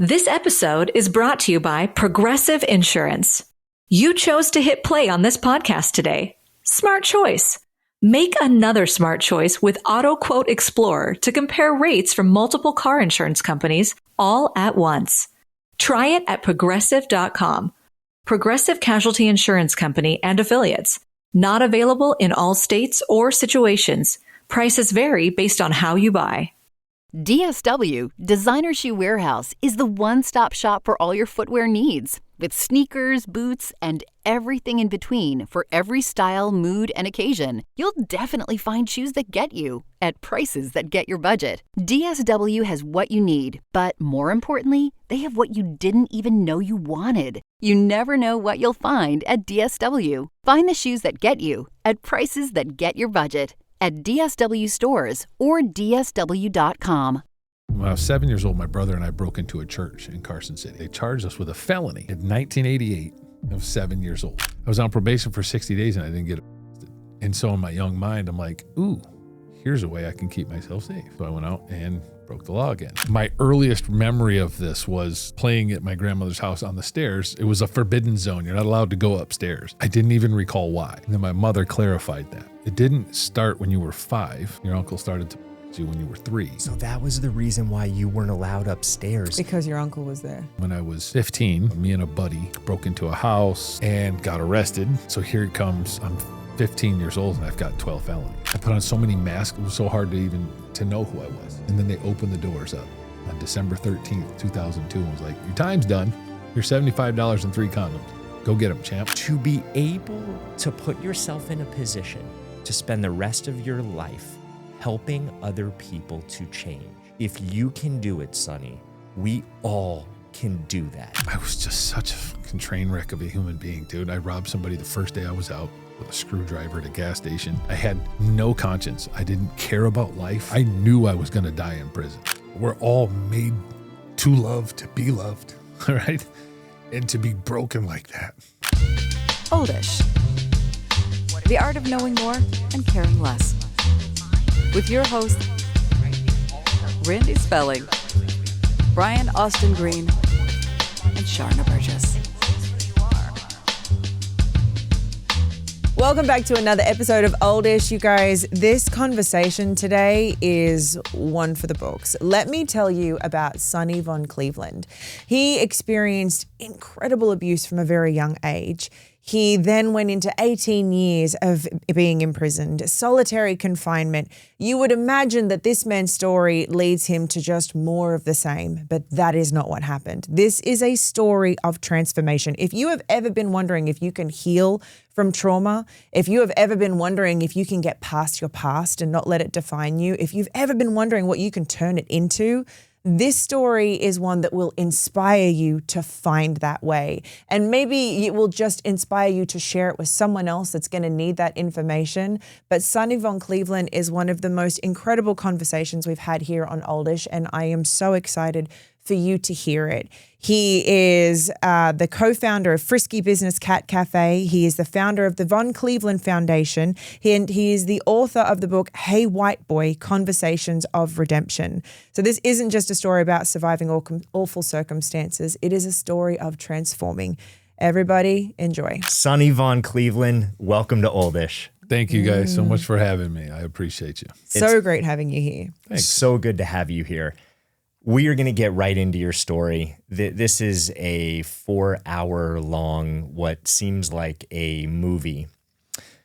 This episode is brought to you by Progressive Insurance. You chose to hit play on this podcast today. Smart choice. Make another smart choice with Auto Quote Explorer to compare rates from multiple car insurance companies all at once. Try it at progressive.com. Progressive Casualty Insurance Company and Affiliates. Not available in all states or situations. Prices vary based on how you buy. DSW, Designer Shoe Warehouse, is the one-stop shop for all your footwear needs. With sneakers, boots, and everything in between for every style, mood, and occasion, you'll definitely find shoes that get you at prices that get your budget. DSW has what you need, but more importantly, they have what you didn't even know you wanted. You never know what you'll find at DSW. Find the shoes that get you at prices that get your budget at DSW stores or DSW.com. When I was 7 years old, my brother and I broke into a church in Carson City. They charged us with a felony in 1988. I was 7 years old. I was on probation for 60 days and I didn't get arrested. And so in my young mind, I'm like, ooh, here's a way I can keep myself safe. So I went out and broke the law again. My earliest memory of this was playing at my grandmother's house on the stairs. It was a forbidden zone. You're not allowed to go upstairs. I didn't even recall why. And then my mother clarified that. It didn't start when you were 5. Your uncle started to you when you were 3. So that was the reason why you weren't allowed upstairs. Because your uncle was there. When I was 15, me and a buddy broke into a house and got arrested. So here it comes. I'm 15 years old and I've got 12 felonies. I put on so many masks. It was so hard to know who I was. And then they opened the doors up on December 13th, 2002. And was like, your time's done. Here's $75 and 3 condoms. Go get them, champ. To be able to put yourself in a position to spend the rest of your life helping other people to change. If you can do it, Sonny, we all can do that. I was just such a fucking train wreck of a human being, dude. I robbed somebody the first day I was out with a screwdriver at a gas station. I had no conscience. I didn't care about life. I knew I was going to die in prison. We're all made to love, to be loved, right? And to be broken like that. Oldish. The art of knowing more and caring less. With your host, Randy Spelling, Brian Austin Green, and Sharna Burgess. Welcome back to another episode of Oldish, you guys. This conversation today is one for the books. Let me tell you about Sonny Von Cleveland. He experienced incredible abuse from a very young age. He then went into 18 years of being imprisoned, solitary confinement. You would imagine that this man's story leads him to just more of the same, but that is not what happened. This is a story of transformation. If you have ever been wondering if you can heal from trauma, if you have ever been wondering if you can get past your past and not let it define you, if you've ever been wondering what you can turn it into, this story is one that will inspire you to find that way. And maybe it will just inspire you to share it with someone else that's going to need that information. But Sonny Von Cleveland is one of the most incredible conversations we've had here on Oldish, and I am so excited for you to hear it. He is the co-founder of Frisky Business Cat Cafe. He is the founder of the Von Cleveland Foundation. He is the author of the book, Hey White Boy, Conversations of Redemption. So this isn't just a story about surviving awful circumstances. It is a story of transforming. Everybody, enjoy. Sonny Von Cleveland, welcome to Oldish. Thank you guys so much for having me. I appreciate you. So great having you here. Thanks. So good to have you here. We are going to get right into your story. This is a 4-hour-long, what seems like a movie.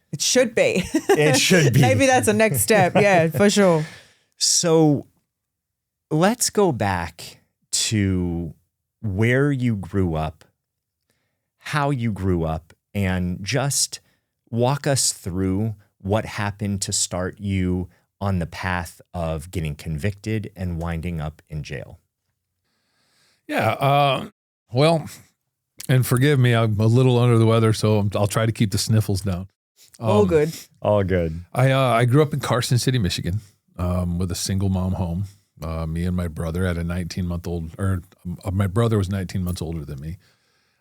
It should be. It should be. Maybe that's a next step. Yeah, for sure. So let's go back to where you grew up, how you grew up, and just walk us through what happened to start you on the path of getting convicted and winding up in jail. Yeah. Well, and forgive me, I'm a little under the weather, so I'll try to keep the sniffles down. All good. All good. I grew up in Carson City, Michigan, with a single mom home. Me and my brother had a 19-month-old, or my brother was 19 months older than me.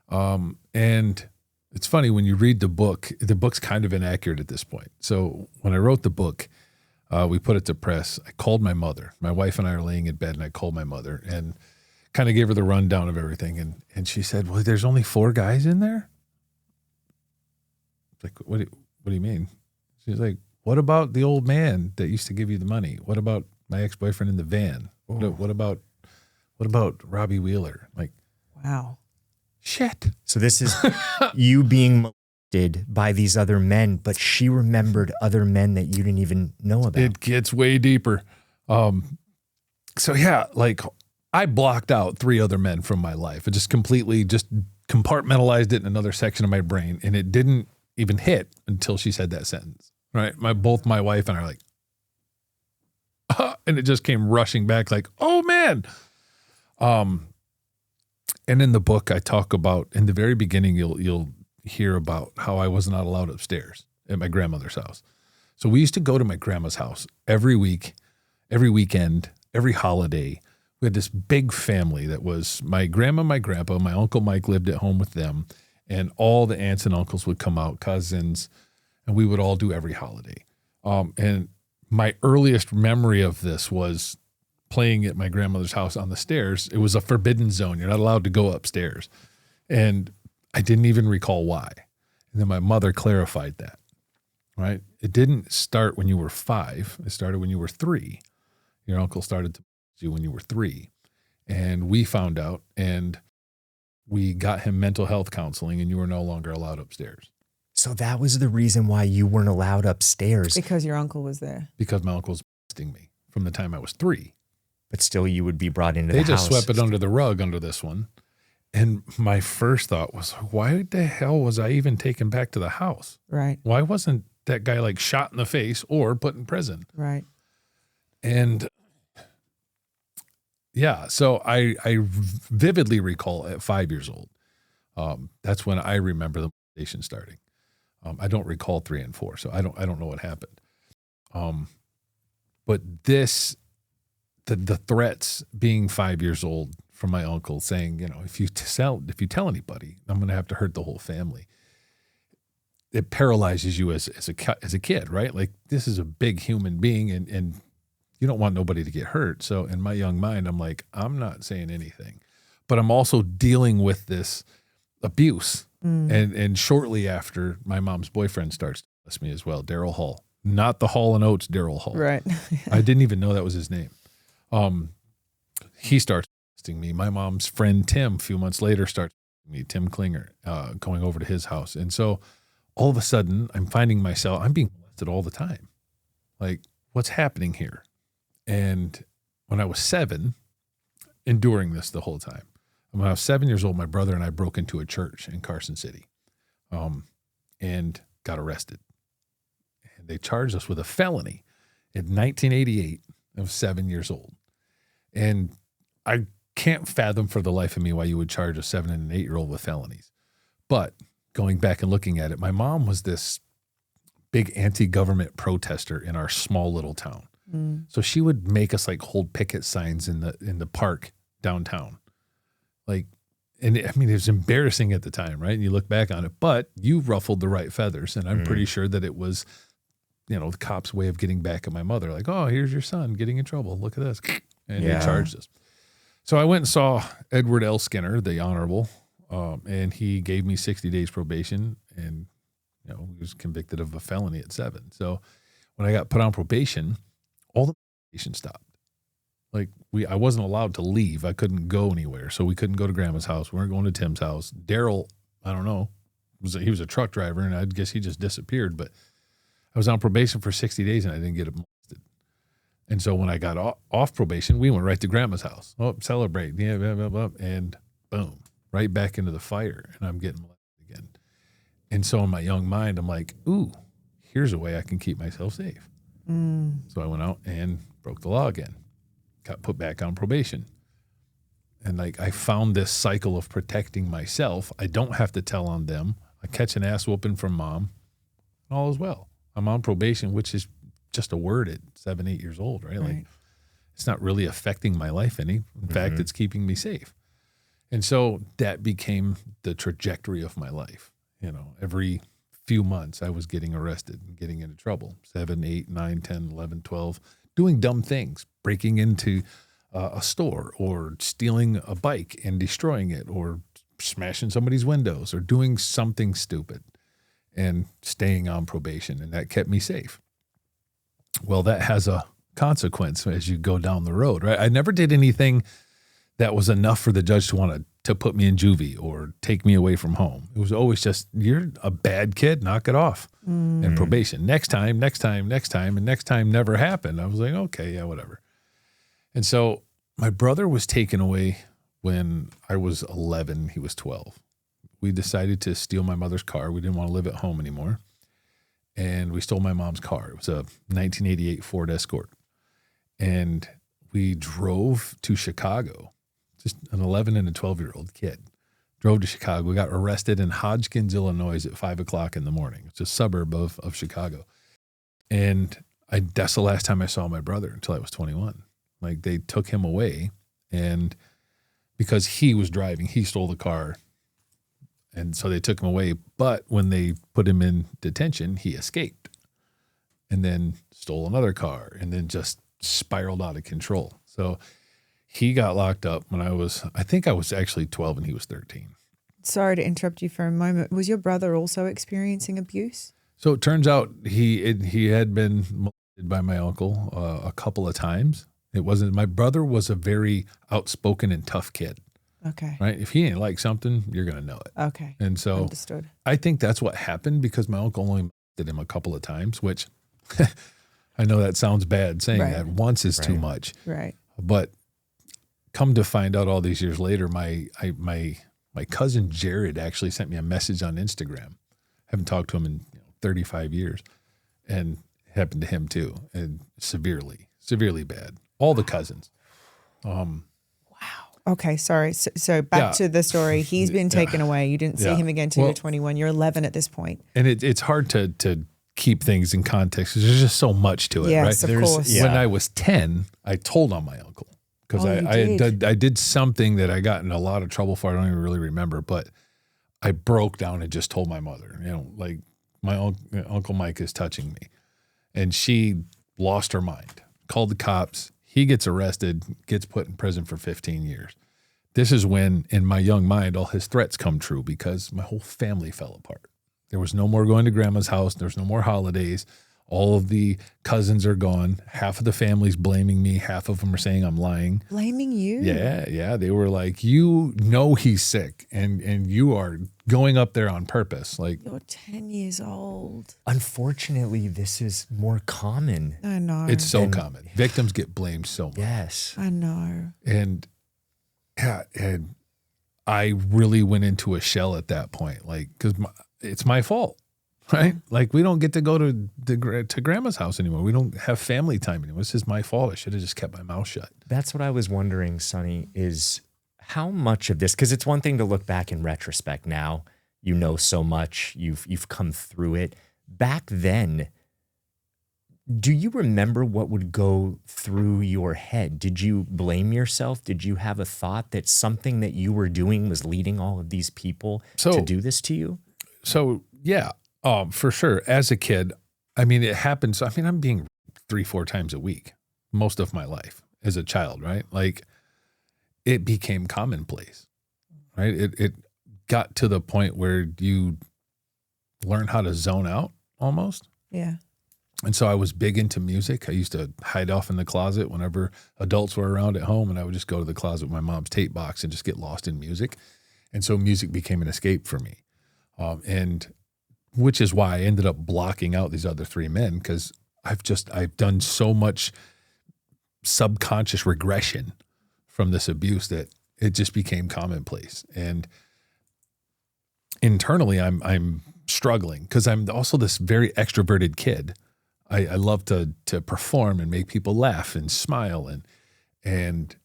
And it's funny, when you read the book's kind of inaccurate at this point. So when I wrote the book, we put it to press. I called my mother. My wife and I are laying in bed, and I called my mother. And kind of gave her the rundown of everything. And she said, well, there's only 4 guys in there? It's like, what do you mean? She's like, what about the old man that used to give you the money? What about my ex-boyfriend in the van? What about Robbie Wheeler? Like, Wow. shit. So this is you being molested by these other men, but she remembered other men that you didn't even know about. It gets way deeper. So yeah, like I blocked out 3 other men from my life. I just completely just compartmentalized it in another section of my brain, and it didn't even hit until she said that sentence. Right? Both my wife and I are like, and it just came rushing back like, oh man. And in the book I talk about, in the very beginning, you'll hear about how I was not allowed upstairs at my grandmother's house. So we used to go to my grandma's house every week, every weekend, every holiday. We had this big family that was my grandma, my grandpa, my Uncle Mike lived at home with them, and all the aunts and uncles would come out, cousins, and we would all do every holiday. And my earliest memory of this was playing at my grandmother's house on the stairs. It was a forbidden zone. You're not allowed to go upstairs. And I didn't even recall why. And then my mother clarified that, right? It didn't start when you were 5. It started when you were 3. Your uncle started to you when you were 3. And we found out, and we got him mental health counseling, and you were no longer allowed upstairs. So that was the reason why you weren't allowed upstairs. Because your uncle was there. Because my uncle was molesting me from the time I was 3. But still you would be brought into the house. They just swept it under the rug under this one. And my first thought was, why the hell was I even taken back to the house? Right. Why wasn't that guy like shot in the face or put in prison? Right. And yeah, so I vividly recall at 5 years old, that's when I remember the molestation starting. I don't recall 3 and 4, so I don't know what happened. But the threats being 5 years old from my uncle saying, you know, if you tell anybody, I'm going to have to hurt the whole family. It paralyzes you as a kid, right? Like, this is a big human being, and you don't want nobody to get hurt. So in my young mind, I'm like, I'm not saying anything, but I'm also dealing with this abuse. And shortly after, my mom's boyfriend starts to molest me as well, Daryl Hall, not the Hall and Oates Daryl Hall. Right. I didn't even know that was his name. He starts molesting me. My mom's friend Tim, a few months later, starts molesting me, Tim Klinger, going over to his house. And so all of a sudden, I'm finding myself, I'm being molested all the time. Like, what's happening here? And when I was 7, enduring this the whole time. When I was 7 years old, my brother and I broke into a church in Carson City, and got arrested. And they charged us with a felony in 1988. I was 7 years old. And I can't fathom for the life of me why you would charge a 7 and an 8-year-old with felonies. But going back and looking at it, my mom was this big anti-government protester in our small little town. So she would make us like hold picket signs in the park downtown. Like, and I mean, it was embarrassing at the time, right? And you look back on it, but you ruffled the right feathers. And I'm pretty sure that it was, you know, the cops' way of getting back at my mother. Like, oh, here's your son getting in trouble. Look at this. And they charged us. So I went and saw Edward L. Skinner, the Honorable, and he gave me 60 days probation, and, you know, he was convicted of a felony at 7. So when I got put on probation, all the probation stopped. Like, I wasn't allowed to leave. I couldn't go anywhere. So we couldn't go to Grandma's house. We weren't going to Tim's house. Daryl, I don't know, he was a truck driver, and I guess he just disappeared. But I was on probation for 60 days, and I didn't get molested. And so when I got off probation, we went right to Grandma's house. Oh, celebrate. Yeah, blah, blah, blah. And boom, right back into the fire, and I'm getting molested again. And so in my young mind, I'm like, ooh, here's a way I can keep myself safe. So I went out and broke the law again. Got put back on probation. And like, I found this cycle of protecting myself. I don't have to tell on them. I catch an ass whooping from mom. All is well. I'm on probation, which is just a word at 7, 8 years old, right? Like, it's not really affecting my life any. In fact, it's keeping me safe. And so that became the trajectory of my life. You know, every few months I was getting arrested and getting into trouble. 7, 8, 9, 10, 11, 12, doing dumb things, breaking into a store, or stealing a bike and destroying it, or smashing somebody's windows, or doing something stupid and staying on probation. And that kept me safe. Well, that has a consequence as you go down the road, right? I never did anything that was enough for the judge to want to put me in juvie or take me away from home. It was always just, you're a bad kid, knock it off. And probation. Next time, and next time never happened. I was like, okay, yeah, whatever. And so my brother was taken away when I was 11, he was 12. We decided to steal my mother's car. We didn't want to live at home anymore. And we stole my mom's car. It was a 1988 Ford Escort. And we drove to Chicago, just an 11 and a 12-year-old kid. Drove to Chicago. We got arrested in Hodgkins, Illinois at 5 o'clock in the morning. It's a suburb of Chicago. And that's the last time I saw my brother until I was 21. Like, they took him away, and because he was driving, he stole the car. And so they took him away. But when they put him in detention, he escaped and then stole another car and then just spiraled out of control. So he got locked up when I think I was actually 12 and he was 13. Sorry to interrupt you for a moment. Was your brother also experiencing abuse? So it turns out he had been molested by my uncle a couple of times. My brother was a very outspoken and tough kid. Okay. Right? If he ain't like something, you're going to know it. Okay. And so understood. I think that's what happened, because my uncle only molested him a couple of times, which I know that sounds bad saying that. Once is too much. Right. But come to find out all these years later, my cousin Jared actually sent me a message on Instagram. Haven't talked to him in 35 years, and it happened to him too, and severely bad. All the cousins. Wow. Okay, sorry. So back to the story. He's been taken away. You didn't see him again until you're 21. You're 11 at this point. And it's hard to keep things in context because there's just so much to it, yes, right? Of course. When I was 10, I told on my uncle. Because I did something that I got in a lot of trouble for. I don't even really remember, but I broke down and just told my mother, like, my Uncle Mike is touching me. And she lost her mind, called the cops. He gets arrested, gets put in prison for 15 years. This is when, in my young mind, all his threats come true because my whole family fell apart. There was no more going to grandma's house. There's no more holidays. All of the cousins are gone. Half of the family's blaming me. Half of them are saying I'm lying. Blaming you? Yeah. They were like, he's sick, and you are going up there on purpose. Like, you're 10 years old. Unfortunately, this is more common. I know. It's so common. Victims get blamed so much. Yes. I know. And I really went into a shell at that point, like, because it's my fault. Right? Like, we don't get to go to grandma's house anymore. We don't have family time anymore. This is my fault. I should have just kept my mouth shut. That's what I was wondering, Sonny, is how much of this, because it's one thing to look back in retrospect now, so much, you've come through it. Back then, do you remember what would go through your head? Did you blame yourself? Did you have a thought that something that you were doing was leading all of these people to do this to you? So, yeah. For sure. As a kid, it happens. I'm being 3-4 times a week most of my life as a child, right? Like, it became commonplace, right? It got to the point where you learn how to zone out almost. Yeah. And so I was big into music. I used to hide off in the closet whenever adults were around at home, and I would just go to the closet with my mom's tape box and just get lost in music. And so music became an escape for me. Which is why I ended up blocking out these other 3 men, because I've done so much subconscious regression from this abuse that it just became commonplace. And internally, I'm struggling because I'm also this very extroverted kid. I love to perform and make people laugh and smile, and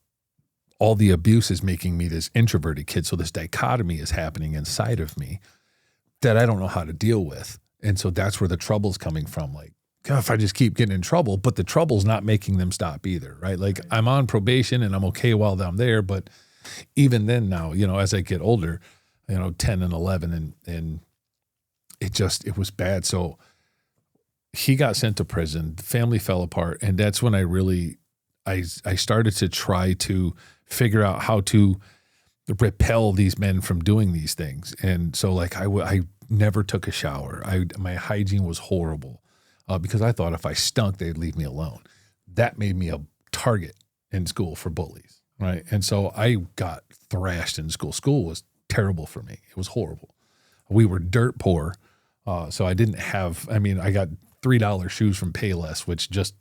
all the abuse is making me this introverted kid. So this dichotomy is happening inside of me that I don't know how to deal with. And so that's where the trouble's coming from. Like, God, if I just keep getting in trouble, but the trouble's not making them stop either, right? Like, I'm on probation and I'm okay while I'm there. But even then now, as I get older, 10 and 11, and it was bad. So he got sent to prison, the family fell apart. And that's when I I started to try to figure out how to repel these men from doing these things. And so like I never took a shower. My hygiene was horrible because I thought if I stunk, they'd leave me alone. That made me a target in school for bullies, right? And so I got thrashed in school. School was terrible for me. It was horrible. We were dirt poor. So I didn't have, I got $3 shoes from Payless, which just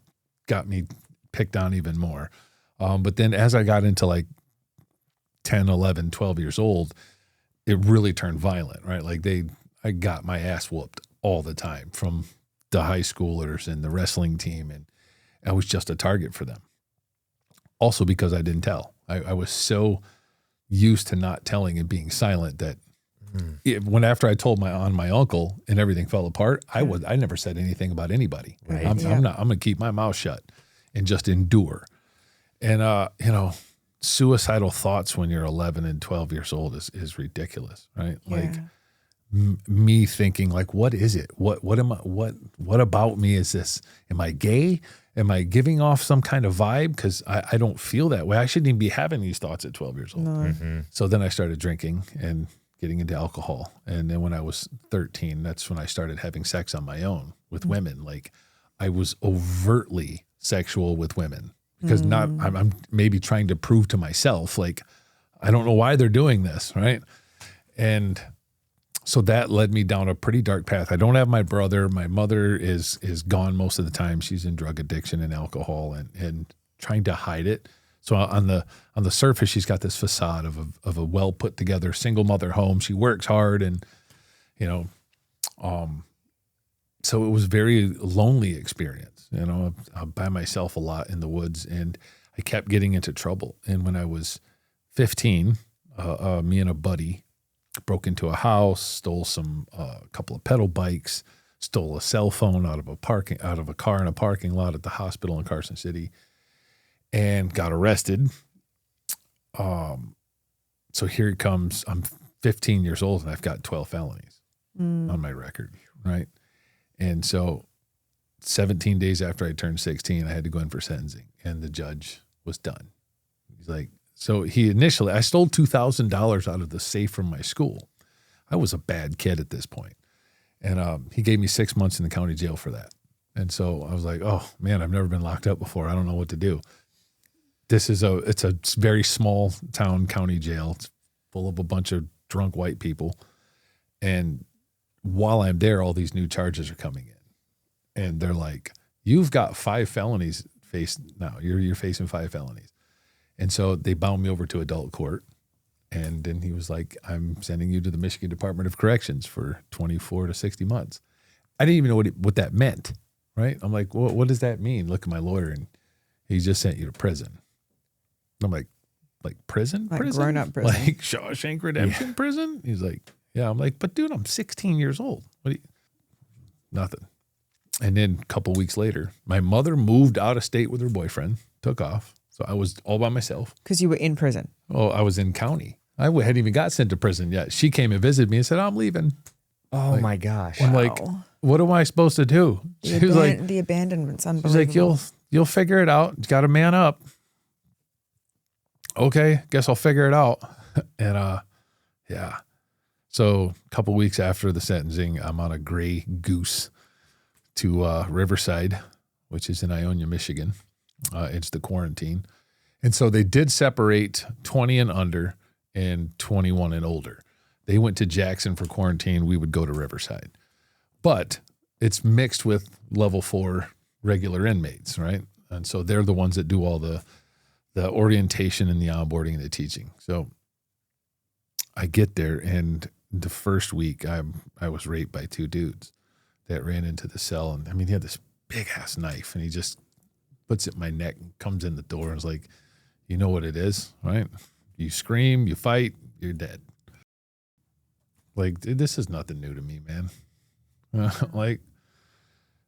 got me picked on even more. But then as I got into like 10, 11, 12 years old, it really turned violent, right? Like I got my ass whooped all the time from the high schoolers and the wrestling team. And I was just a target for them. Also because I didn't tell. I was so used to not telling and being silent that after I told on my uncle and everything fell apart, I never said anything about anybody. Right. I'm going to keep my mouth shut and just endure. And, suicidal thoughts when you're 11 and 12 years old is ridiculous, right? Yeah. Like me thinking like, what is it? What am I, what about me is this? Am I gay? Am I giving off some kind of vibe? Cause I don't feel that way. I shouldn't even be having these thoughts at 12 years old. No. Mm-hmm. So then I started drinking and getting into alcohol. And then when I was 13, that's when I started having sex on my own with women. Like I was overtly sexual with women because I'm maybe trying to prove to myself, like, I don't know why they're doing this. Right. And so that led me down a pretty dark path. I don't have my brother. My mother is gone most of the time. She's in drug addiction and alcohol and trying to hide it. So on the surface, she's got this facade of a well put together single mother home. She works hard and, so it was a very lonely experience, I'm by myself a lot in the woods and I kept getting into trouble. And when I was 15, me and a buddy broke into a house, stole a couple of pedal bikes, stole a cell phone out of a car in a parking lot at the hospital in Carson City, and got arrested. So here it comes. I'm 15 years old and I've got 12 felonies on my record, right? And so 17 days after I turned 16, I had to go in for sentencing, and the judge was done. He's like, so I stole $2,000 out of the safe from my school. I was a bad kid at this point. And he gave me 6 months in the county jail for that. And so I was like, oh man, I've never been locked up before. I don't know what to do. It's a very small town county jail. It's full of a bunch of drunk white people. And while I'm there, all these new charges are coming in. And they're like, you've got 5 felonies faced now. You're facing 5 felonies. And so they bound me over to adult court. And then he was like, I'm sending you to the Michigan Department of Corrections for 24 to 60 months. I didn't even know what that meant, right? I'm like, well, what does that mean? Look at my lawyer, and he just sent you to prison. I'm like prison? Like prison? grown-up prison. Like Shawshank Redemption prison? He's like, yeah. I'm like, but dude, I'm 16 years old. Nothing. And then a couple weeks later, my mother moved out of state with her boyfriend, took off. So I was all by myself. Because you were in prison. Oh, I was in county. I hadn't even got sent to prison yet. She came and visited me and said, I'm leaving. Oh my gosh. I'm like, what am I supposed to do? She was like, The abandonment's she's unbelievable. like, you'll figure it out. You got to man up. Okay, guess I'll figure it out. And yeah. So a couple weeks after the sentencing, I'm on a gray goose to Riverside, which is in Ionia, Michigan. It's the quarantine. And so they did separate 20 and under and 21 and older. They went to Jackson for quarantine. We would go to Riverside. But it's mixed with level 4 regular inmates, right? And so they're the ones that do all the orientation and the onboarding and the teaching. So I get there, and the first week I was raped by 2 dudes that ran into the cell. And he had this big ass knife, and he just puts it in my neck and comes in the door and is like, you know what it is, right? You scream, you fight, you're dead. Like, this is nothing new to me, man.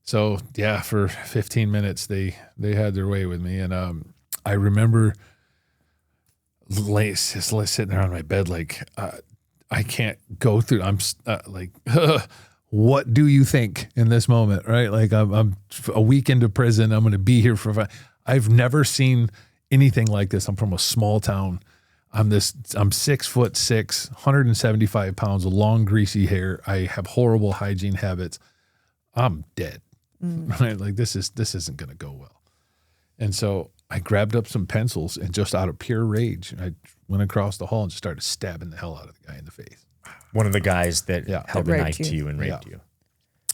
So yeah, for 15 minutes, they had their way with me. And I remember just sitting there on my bed, like, I can't go through. I'm like, what do you think in this moment, right? Like I'm a week into prison. I'm going to be here for I've never seen anything like this. I'm from a small town. I'm 6'6", 175 pounds of long, greasy hair. I have horrible hygiene habits. I'm dead, right? Like this isn't going to go well. And so I grabbed up some pencils and just out of pure rage, I went across the hall and just started stabbing the hell out of the guy in the face. One of the guys that held a knife to you and raped you.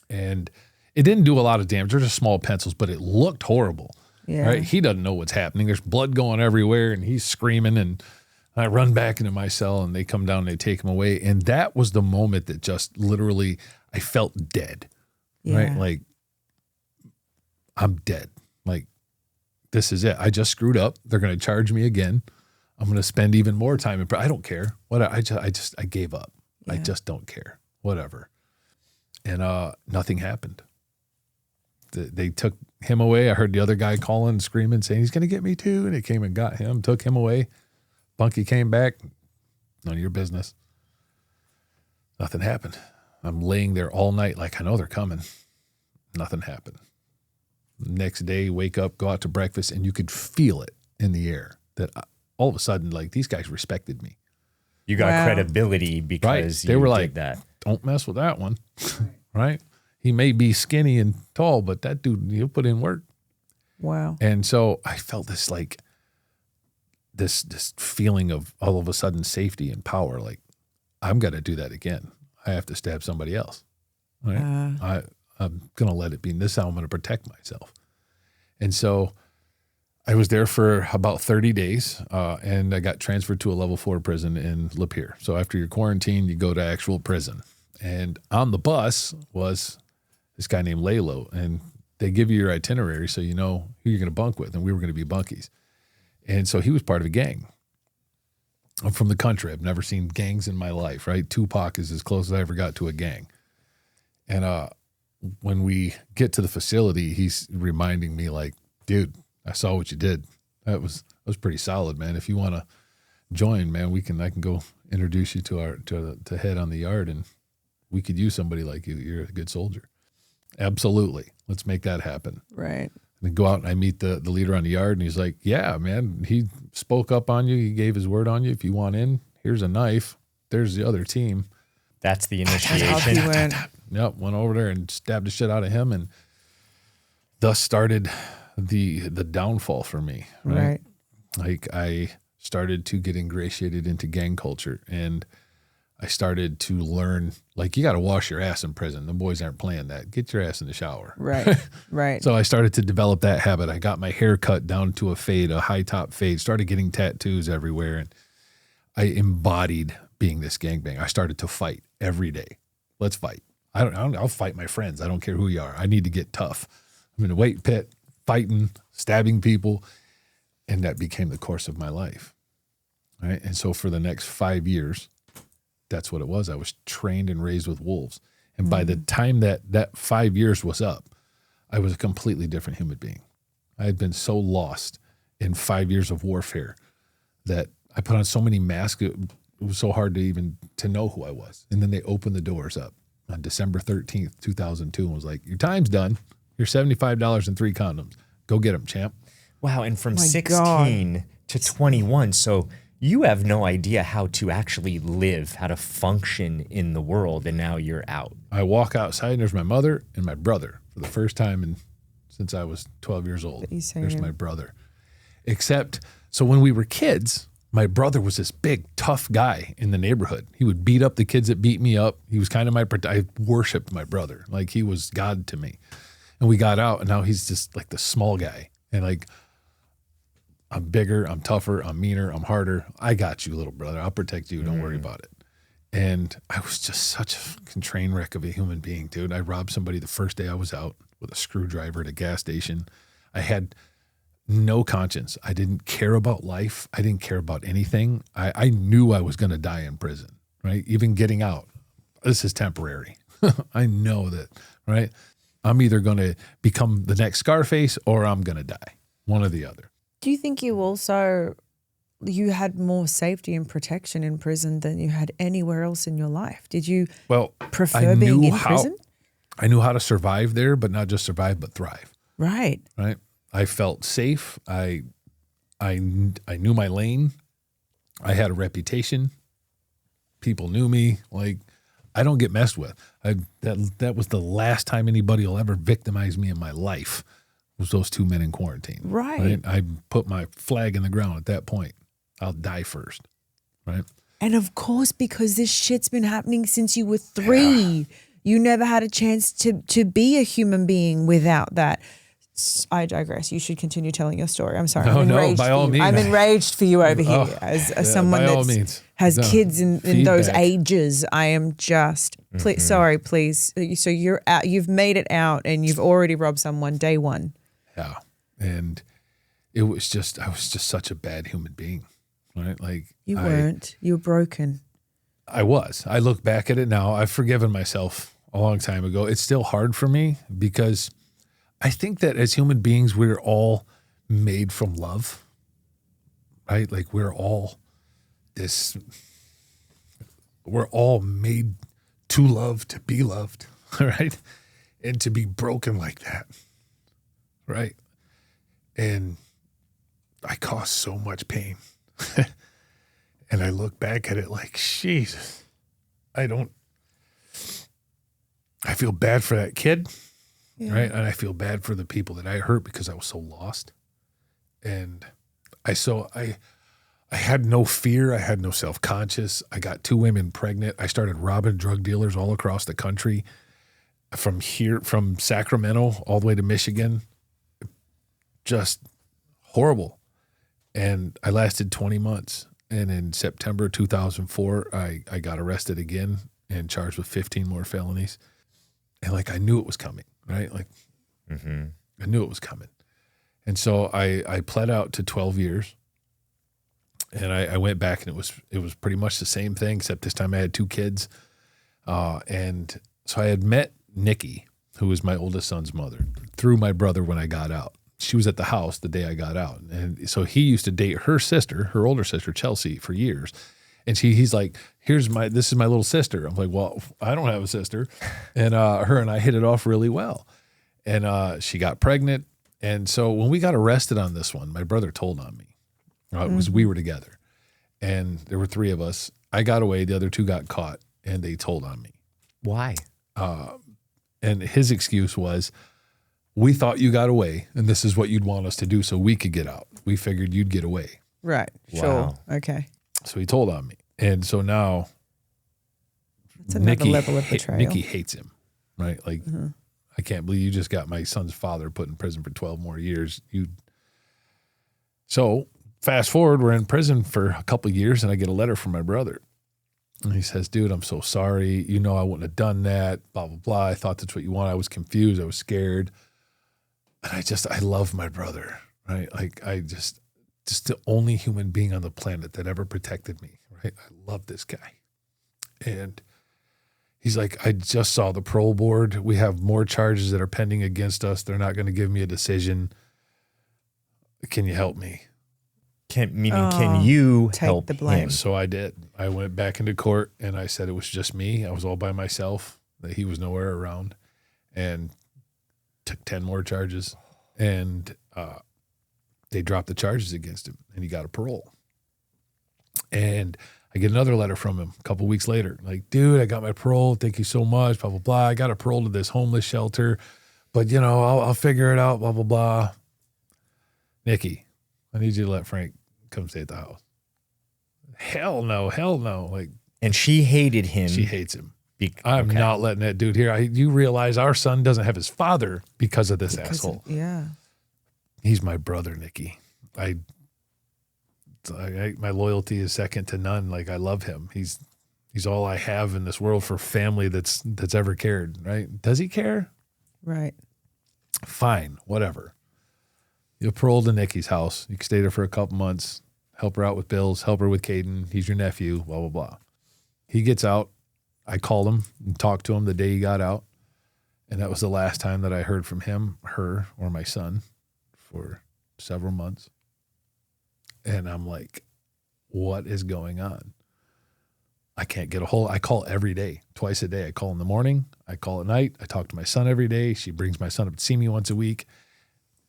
And it didn't do a lot of damage. They're just small pencils, but it looked horrible. Yeah. Right? He doesn't know what's happening. There's blood going everywhere, and he's screaming, and I run back into my cell, and they come down and they take him away. And that was the moment that just literally, I felt dead. Yeah. Right? Like, I'm dead. Like, this is it. I just screwed up. They're going to charge me again. I'm going to spend even more time in prison. I don't care. I gave up. Yeah. I just don't care. Whatever. And nothing happened. They took him away. I heard the other guy calling, screaming, saying, he's going to get me too. And they came and got him, took him away. Bunky came back. None of your business. Nothing happened. I'm laying there all night like I know they're coming. Nothing happened. Next day, wake up, go out to breakfast, and you could feel it in the air that all of a sudden, like, these guys respected me. You got credibility because they were did like, that. Don't mess with that one, right? He may be skinny and tall, but that dude, he'll put in work. Wow. And so I felt this like this feeling of all of a sudden safety and power. Like, I'm going to do that again. I have to stab somebody else. Right? I'm going to let it be. And this is how I'm going to protect myself. And so I was there for about 30 days, and I got transferred to a level 4 prison in Lapeer. So after your quarantine, you go to actual prison. And on the bus was this guy named Lalo, and they give you your itinerary so you know who you're going to bunk with, and we were going to be bunkies. And so he was part of a gang. I'm from the country. I've never seen gangs in my life, right? Tupac is as close as I ever got to a gang. And when we get to the facility, he's reminding me like, dude, I saw what you did. That was pretty solid, man. If you want to join, man, I can go introduce you to head on the yard, and we could use somebody like you. You're a good soldier. Absolutely. Let's make that happen. Right. And go out and I meet the leader on the yard, and he's like, yeah, man, he spoke up on you. He gave his word on you. If you want in, here's a knife. There's the other team. That's the That's how he initiation. went. Yep, went over there and stabbed the shit out of him, and thus started the downfall for me. Right? Like, I started to get ingratiated into gang culture, and I started to learn, like, you got to wash your ass in prison. The boys aren't playing that. Get your ass in the shower. Right. Right. So I started to develop that habit. I got my hair cut down to a fade, a high top fade, started getting tattoos everywhere. And I embodied being this gangbang. I started to fight every day. Let's fight. I'll fight my friends. I don't care who you are. I need to get tough. I'm in a weight pit, fighting, stabbing people. And that became the course of my life. Right. And so for the next 5 years, that's what it was. I was trained and raised with wolves. And by the time that 5 years was up, I was a completely different human being. I had been so lost in 5 years of warfare that I put on so many masks. It was so hard to know who I was. And then they opened the doors up on December 13th, 2002, and was like, your time's done. You're $75 and 3 condoms. Go get them, champ. Wow. And from My 16 to 21. So you have no idea how to actually live, how to function in the world, and now you're out. I walk outside, and there's my mother and my brother for the first time since I was 12 years old. There's my brother. Except, so when we were kids, my brother was this big, tough guy in the neighborhood. He would beat up the kids that beat me up. He was kind of I worshiped my brother. Like, he was God to me. And we got out, and now he's just like the small guy. And like, I'm bigger, I'm tougher, I'm meaner, I'm harder. I got you, little brother. I'll protect you. Don't worry about it. And I was just such a fucking train wreck of a human being, dude. I robbed somebody the first day I was out with a screwdriver at a gas station. I had no conscience. I didn't care about life. I didn't care about anything. I knew I was going to die in prison, right? Even getting out, this is temporary. I know that, right? I'm either going to become the next Scarface or I'm going to die, one or the other. Do you think you had more safety and protection in prison than you had anywhere else in your life? Did you prefer being in prison? I knew how to survive there, but not just survive, but thrive. Right. Right. I felt safe. I knew my lane. I had a reputation. People knew me. Like, I don't get messed with. That was the last time anybody will ever victimize me in my life, was those 2 men in quarantine. Right. I put my flag in the ground at that point. I'll die first. Right. And of course, because this shit's been happening since you were 3, yeah. You never had a chance to be a human being without that. I digress. You should continue telling your story. I'm sorry. No, by all means. I'm enraged for you over here as someone that has kids in those ages. I am just sorry, please. So you're out. You've made it out, and you've already robbed someone day one. Yeah, and I was just such a bad human being, right? Like you weren't. You were broken. I was. I look back at it now. I've forgiven myself a long time ago. It's still hard for me because I think that as human beings, we're all made from love, right? Like we're all made to love, to be loved, right? And to be broken like that, right? And I caused so much pain. And I look back at it like, Jesus, I feel bad for that kid. Yeah. Right. And I feel bad for the people that I hurt because I was so lost. And I had no fear. I had no self-conscious. I got 2 women pregnant. I started robbing drug dealers all across the country, from Sacramento all the way to Michigan. Just horrible. And I lasted 20 months. And in September 2004, I got arrested again and charged with 15 more felonies. And like, I knew it was coming. Right? Like, I knew it was coming. And so I pled out to 12 years. And I went back, and it was pretty much the same thing, except this time I had 2 kids. And so I had met Nikki, who was my oldest son's mother, through my brother when I got out. She was at the house the day I got out. And so he used to date her sister, her older sister, Chelsea, for years. And he's like, this is my little sister. I'm like, well, I don't have a sister. And her and I hit it off really well. And she got pregnant. And so when we got arrested on this one, my brother told on me. We were together. And there were 3 of us. I got away. The other 2 got caught, and they told on me. Why? And his excuse was, we thought you got away, and this is what you'd want us to do so we could get out. We figured you'd get away. Right. Wow. Sure. Okay. So he told on me. And so now that's another level of betrayal. Nikki hates him, right? Like, I can't believe you just got my son's father put in prison for 12 more years. So fast forward, we're in prison for a couple of years, and I get a letter from my brother. And he says, dude, I'm so sorry. You know I wouldn't have done that, blah, blah, blah. I thought that's what you want. I was confused. I was scared. And I love my brother, right? Like, just the only human being on the planet that ever protected me, right? I love this guy. And he's like, I just saw the parole board. We have more charges that are pending against us. They're not going to give me a decision. Can you help me? Can you take help the blame? him? So I did. I went back into court, and I said it was just me. I was all by myself, that he was nowhere around, and took 10 more charges. And they dropped the charges against him, and he got a parole. And I get another letter from him a couple weeks later. Like, dude, I got my parole. Thank you so much, blah, blah, blah. I got a parole to this homeless shelter, but, I'll figure it out, blah, blah, blah. Nikki, I need you to let Frank come stay at the house. Hell no. Like, and she hated him. She hates him. I'm not letting that dude here. You realize our son doesn't have his father because of this asshole. Yeah. He's my brother, Nikki. My loyalty is second to none. Like, I love him. He's all I have in this world for family that's ever cared, right? Does he care? Right. Fine, whatever. You'll parole to Nikki's house. You can stay there for a couple months, help her out with bills, help her with Caden. He's your nephew, blah, blah, blah. He gets out. I called him and talked to him the day he got out. And that was the last time that I heard from him, her, or my son for several months. And I'm like, what is going on? I can't get a hold. I call every day, twice a day. I call in the morning. I call at night. I talk to my son every day. She brings my son up to see me once a week.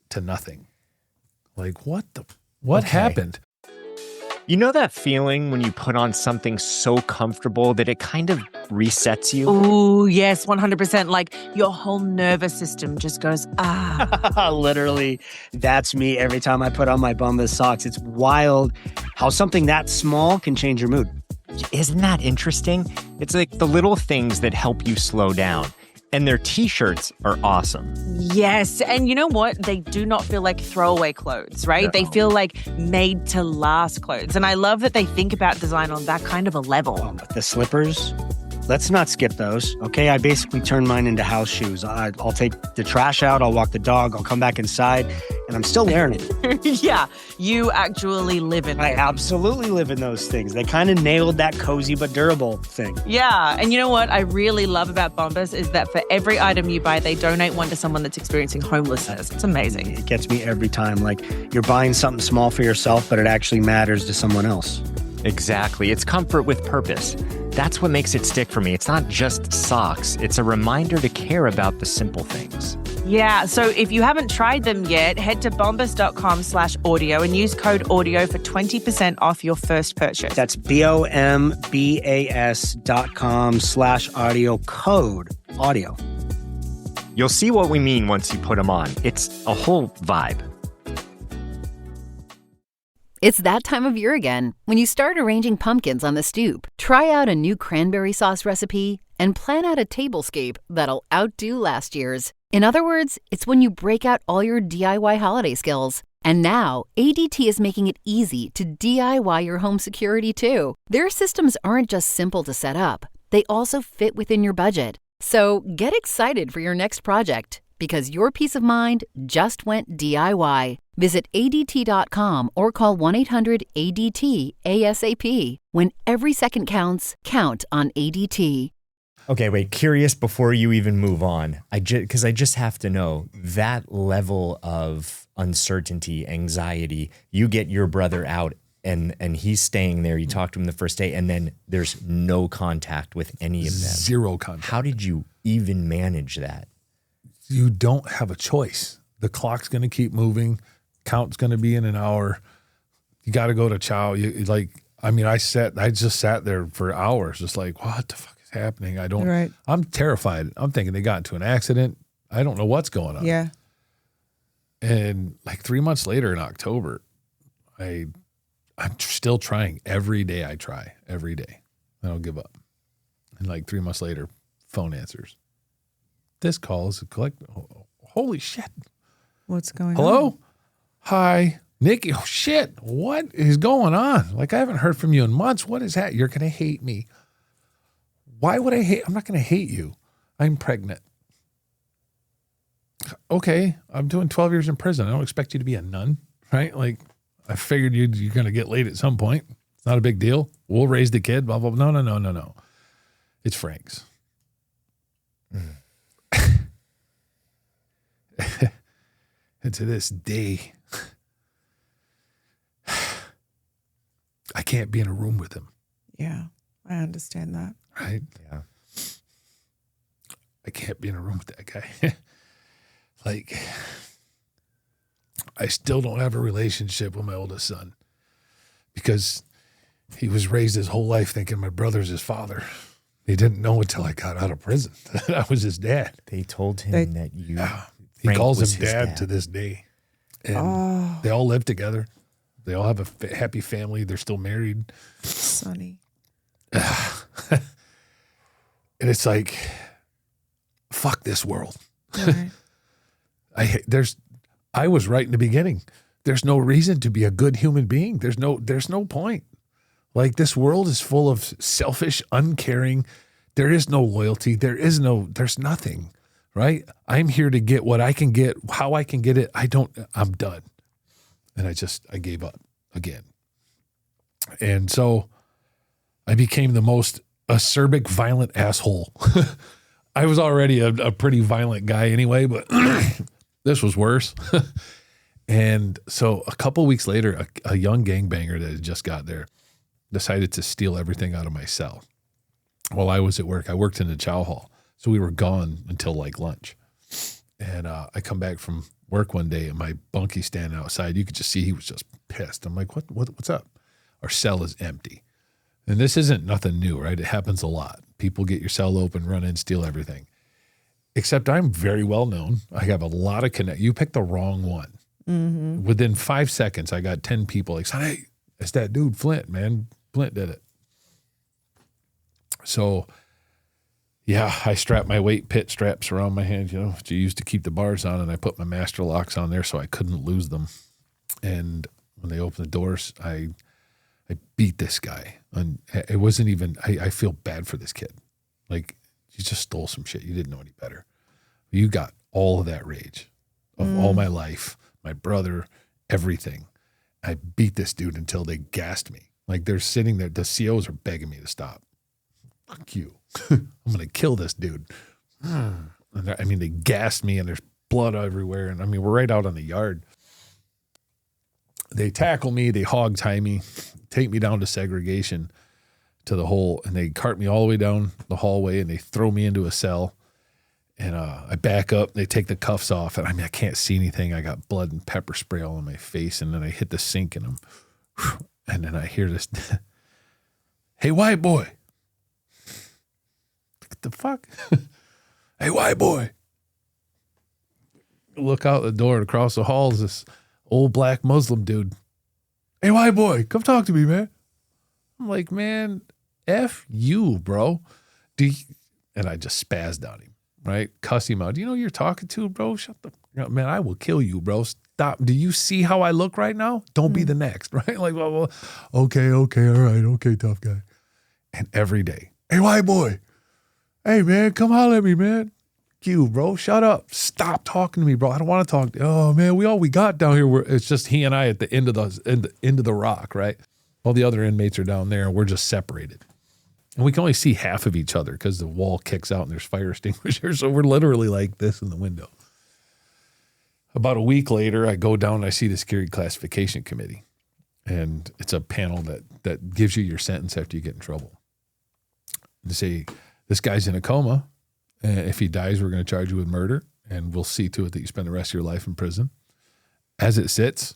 to nothing. Like, what happened? You know that feeling when you put on something so comfortable that it kind of resets you? Oh, yes, 100%. Like your whole nervous system just goes, Literally, that's me every time I put on my Bombas socks. It's wild how something that small can change your mood. Isn't that interesting? It's like the little things that help you slow down. And their t-shirts are awesome. Yes. And you know what? They do not feel like throwaway clothes, right? No. They feel like made to last clothes. And I love that they think about design on that kind of a level. But the slippers, let's not skip those, okay? I basically turn mine into house shoes. I'll take the trash out, I'll walk the dog, I'll come back inside, and I'm still wearing it. Yeah, you actually live in it. I absolutely live in those things. They kind of nailed that cozy but durable thing. Yeah, and you know what I really love about Bombas is that for every item you buy, they donate one to someone that's experiencing homelessness. It's amazing. It gets me every time. Like, you're buying something small for yourself, but it actually matters to someone else. Exactly. It's comfort with purpose. That's what makes it stick for me. It's not just socks. It's a reminder to care about the simple things. Yeah, so if you haven't tried them yet, head to bombas.com/audio and use code audio for 20% off your first purchase. That's BOMBAS.com/audio, code audio. You'll see what we mean once you put them on. It's a whole vibe. It's that time of year again, when you start arranging pumpkins on the stoop. Try out a new cranberry sauce recipe and plan out a tablescape that'll outdo last year's. In other words, it's when you break out all your DIY holiday skills. And now, ADT is making it easy to DIY your home security too. Their systems aren't just simple to set up, they also fit within your budget. So get excited for your next project, because your peace of mind just went DIY. Visit ADT.com or call 1-800-ADT-ASAP. When every second counts, count on ADT. Okay, wait, curious before you even move on, because I just have to know, that level of uncertainty, anxiety, you get your brother out and he's staying there, you talk to him the first day, and then there's no contact with any of them. Zero contact. How did you even manage that? You don't have a choice. The clock's going to keep moving. Count's going to be in an hour. You got to go to chow. I just sat there for hours, just like, what the fuck is happening? I'm terrified. I'm thinking they got into an accident. I don't know what's going on. Yeah. And like 3 months later in October, I'm still trying every day. I try every day. I don't give up. And like 3 months later, phone answers. This call is a collect. Holy shit. What's going on? Hello? Hi. Nikki. Oh, shit. What is going on? Like, I haven't heard from you in months. What is that? You're going to hate me. Why would I hate? I'm not going to hate you. I'm pregnant. Okay. I'm doing 12 years in prison. I don't expect you to be a nun, right? Like, I figured you're going to get laid at some point. It's not a big deal. We'll raise the kid, blah, blah, blah. No. It's Frank's. And to this day, I can't be in a room with him. Yeah, I understand that. Right? Yeah. I can't be in a room with that guy. Like, I still don't have a relationship with my oldest son because he was raised his whole life thinking my brother's his father. He didn't know until I got out of prison that I was his dad. They told him that you... Yeah. He calls him dad to this day. And they all live together. They all have a happy family. They're still married. Sonny. And it's like, fuck this world. Right. I was right in the beginning. There's no reason to be a good human being. There's no point. Like, this world is full of selfish, uncaring. There is no loyalty. There's nothing. Right? I'm here to get what I can get, how I can get it. I'm done. And I gave up again. And so I became the most acerbic, violent asshole. I was already a pretty violent guy anyway, but this was worse. And so a couple weeks later, a young gangbanger that had just got there decided to steal everything out of my cell. While I was at work, I worked in the chow hall. So we were gone until like lunch. And I come back from work one day and my bunkie standing outside. You could just see he was just pissed. I'm like, what's up? Our cell is empty. And this isn't nothing new, right? It happens a lot. People get your cell open, run in, steal everything. Except I'm very well known. I have a lot of connect. You picked the wrong one. Mm-hmm. Within 5 seconds, I got 10 people like, hey, it's that dude Flint, man. Flint did it. So, yeah, I strapped my weight pit straps around my hands, you know, which you used to keep the bars on, and I put my master locks on there so I couldn't lose them. And when they opened the doors, I beat this guy. And it wasn't even, I feel bad for this kid. Like, you just stole some shit. You didn't know any better. You got all of that rage of all my life, my brother, everything. I beat this dude until they gassed me. Like, they're sitting there. The COs are begging me to stop. Fuck you. I'm going to kill this dude. And I mean, they gassed me and there's blood everywhere. And I mean, we're right out on the yard. They tackle me. They hog tie me, take me down to segregation to the hole. And they cart me all the way down the hallway and they throw me into a cell. And I back up. They take the cuffs off. And I mean, I can't see anything. I got blood and pepper spray all on my face. And then I hit the sink and and then I hear this, hey, white boy. What the fuck? Hey, white boy. Look out the door and across the hall is this old black Muslim dude. Hey, white boy, come talk to me, man. I'm like, man, F you, bro. And I just spazzed on him, right? Cuss him out. Do you know who you're talking to, bro? Shut the man, I will kill you, bro. Stop. Do you see how I look right now? Don't be the next, right? Like, well, okay, all right, okay, tough guy. And every day, hey, white boy. Hey, man, come holler at me, man. You, bro, shut up. Stop talking to me, bro. I don't want to talk. Oh, man, we got down here. It's just he and I at the end of the rock, right? All the other inmates are down there, and we're just separated. And we can only see half of each other because the wall kicks out and there's fire extinguishers. So we're literally like this in the window. About a week later, I go down and I see the security classification committee. And it's a panel that gives you your sentence after you get in trouble. They say, this guy's in a coma. And if he dies, we're going to charge you with murder, and we'll see to it that you spend the rest of your life in prison. As it sits,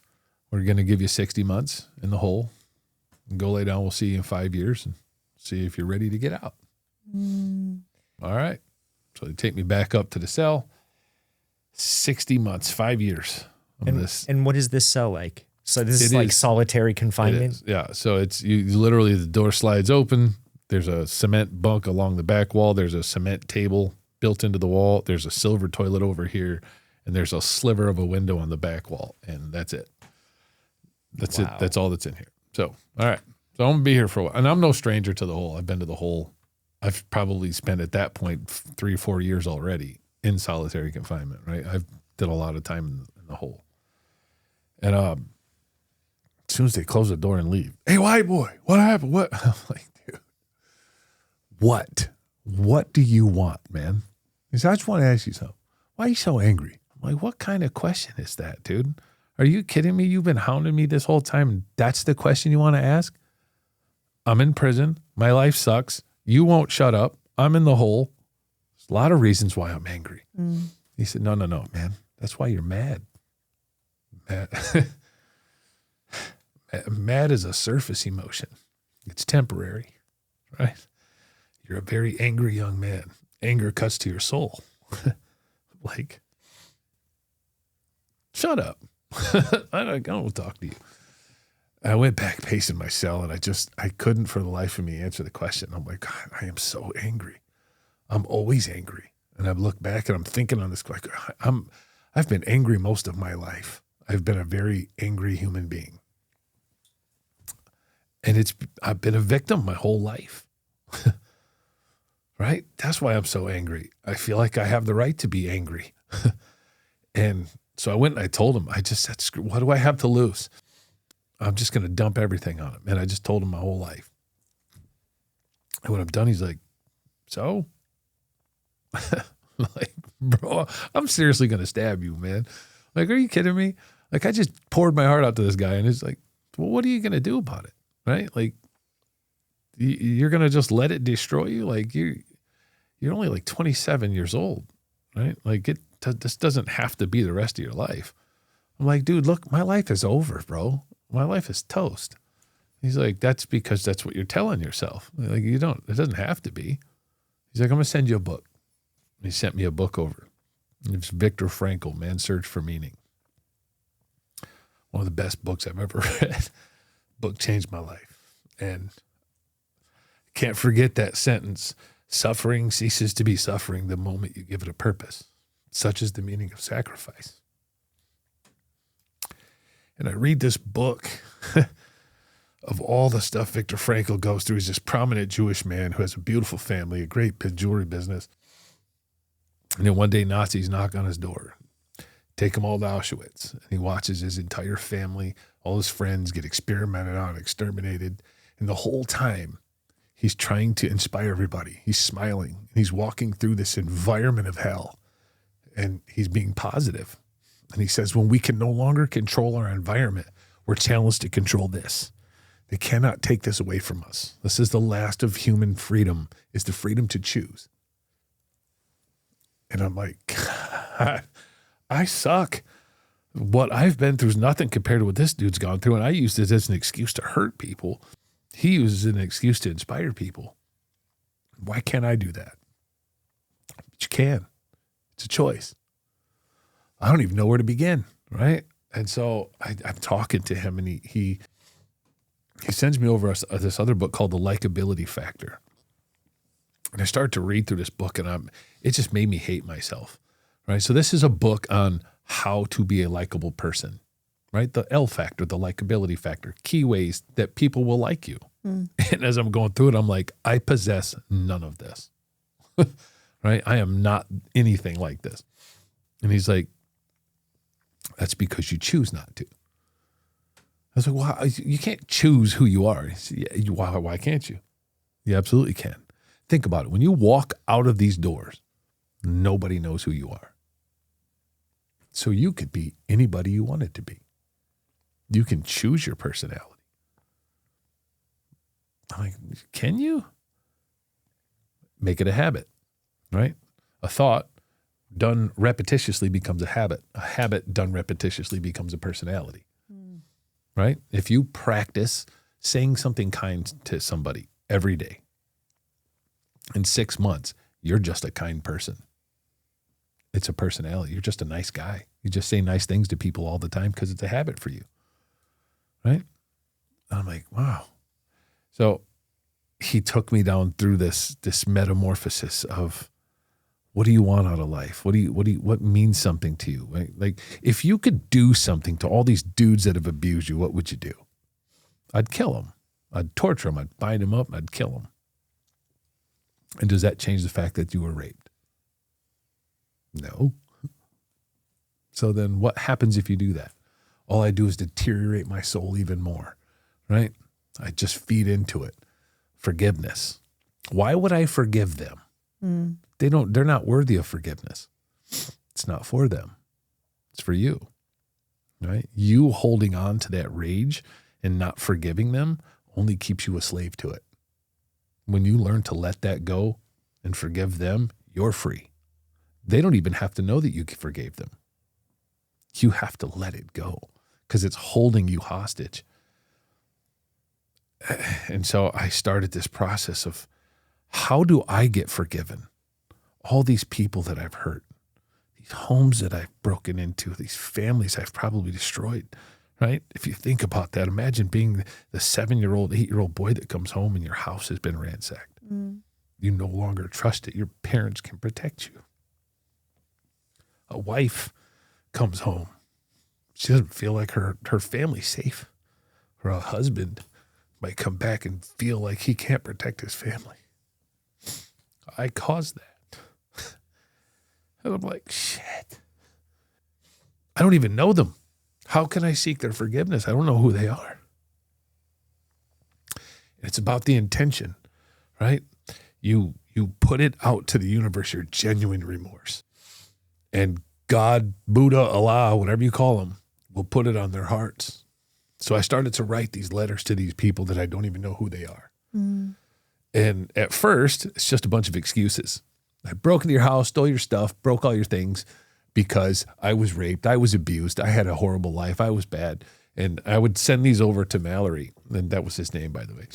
we're going to give you 60 months in the hole. And go lay down. We'll see you in 5 years and see if you're ready to get out. All right. So they take me back up to the cell. 60 months, 5 years of this. And what is this cell like? So this is like solitary confinement? Yeah. So it's you literally, the door slides open. There's a cement bunk along the back wall. There's a cement table built into the wall. There's a silver toilet over here. And there's a sliver of a window on the back wall. And that's it. That's it. That's all that's in here. So, all right. So I'm going to be here for a while. And I'm no stranger to the hole. I've been to the hole. I've probably spent at that point 3 or 4 years already in solitary confinement, right? I've did a lot of time in the hole. And as soon as they close the door and leave, hey, white boy, what happened? What? I'm like, What do you want, man? He said, I just want to ask you something. Why are you so angry? I'm like, what kind of question is that, dude? Are you kidding me? You've been hounding me this whole time, and that's the question you want to ask? I'm in prison. My life sucks. You won't shut up. I'm in the hole. There's a lot of reasons why I'm angry. He said, no, man. That's why you're mad. Mad is a surface emotion. It's temporary, right? You're a very angry young man. Anger cuts to your soul. Like, shut up. I don't talk to you. I went back pacing my cell, and I couldn't for the life of me answer the question. I'm like, God, I am so angry. I'm always angry. And I look back and I'm thinking on this, like, I've been angry most of my life. I've been a very angry human being. And I've been a victim my whole life. Right? That's why I'm so angry. I feel like I have the right to be angry. And so I went and I told him, I just said, what do I have to lose? I'm just going to dump everything on him. And I just told him my whole life. And when I'm done, he's like, so? Like, bro, I'm seriously going to stab you, man. Like, are you kidding me? Like, I just poured my heart out to this guy, and he's like, well, what are you going to do about it? Right? Like, you're going to just let it destroy you? Like, you're only like 27 years old, right? Like, this doesn't have to be the rest of your life. I'm like, dude, look, my life is over, bro. My life is toast. He's like, that's because that's what you're telling yourself. Like, it doesn't have to be. He's like, I'm going to send you a book. And he sent me a book over. It's Viktor Frankl, Man's Search for Meaning. One of the best books I've ever read. Book changed my life. And I can't forget that sentence. Suffering ceases to be suffering the moment you give it a purpose. Such is the meaning of sacrifice. And I read this book of all the stuff Viktor Frankl goes through. He's this prominent Jewish man who has a beautiful family, a great jewelry business. And then one day Nazis knock on his door, take him all to Auschwitz. And he watches his entire family, all his friends get experimented on, exterminated. And the whole time he's trying to inspire everybody. He's smiling and he's walking through this environment of hell and he's being positive. And he says, when we can no longer control our environment, we're challenged to control this. They cannot take this away from us. This is the last of human freedom, is the freedom to choose. And I'm like, God, I suck. What I've been through is nothing compared to what this dude's gone through. And I used it as an excuse to hurt people. He uses an excuse to inspire people. Why can't I do that? But you can. It's a choice. I don't even know where to begin, right? And so I'm talking to him, and he sends me over this other book called The Likability Factor. And I started to read through this book, and it just made me hate myself, right? So this is a book on how to be a likable person, right? The L factor, the likability factor, key ways that people will like you. And as I'm going through it, I'm like, I possess none of this, right? I am not anything like this. And he's like, that's because you choose not to. I was like, well, you can't choose who you are. He said, yeah, why can't you? You absolutely can. Think about it. When you walk out of these doors, nobody knows who you are. So you could be anybody you wanted to be. You can choose your personality. I'm like, can you? Make it a habit, right? A thought done repetitiously becomes a habit. A habit done repetitiously becomes a personality, right? If you practice saying something kind to somebody every day, in 6 months, you're just a kind person. It's a personality. You're just a nice guy. You just say nice things to people all the time because it's a habit for you, right? And I'm like, wow. So he took me down through this metamorphosis of, what do you want out of life? What means something to you? Right? Like, if you could do something to all these dudes that have abused you, what would you do? I'd kill them. I'd torture them. I'd bind them up and I'd kill them. And does that change the fact that you were raped? No. So then what happens if you do that? All I do is deteriorate my soul even more, right? I just feed into it. Forgiveness. Why would I forgive them? They're not worthy of forgiveness. It's not for them. It's for you, right? You holding on to that rage and not forgiving them only keeps you a slave to it. When you learn to let that go and forgive them, you're free. They don't even have to know that you forgave them. You have to let it go because it's holding you hostage. And so I started this process of, how do I get forgiven? All these people that I've hurt, these homes that I've broken into, these families I've probably destroyed, right? If you think about that, imagine being the 7-year-old, 8-year-old boy that comes home and your house has been ransacked. You no longer trust it. Your parents can protect you. A wife comes home. She doesn't feel like her family's safe. Or a husband might come back and feel like he can't protect his family. I caused that. And I'm like, shit. I don't even know them. How can I seek their forgiveness? I don't know who they are. It's about the intention, right? You put it out to the universe, your genuine remorse. And God, Buddha, Allah, whatever you call them, will put it on their hearts. So I started to write these letters to these people that I don't even know who they are. And at first, it's just a bunch of excuses. I broke into your house, stole your stuff, broke all your things, because I was raped, I was abused, I had a horrible life, I was bad. And I would send these over to Mallory, and that was his name, by the way.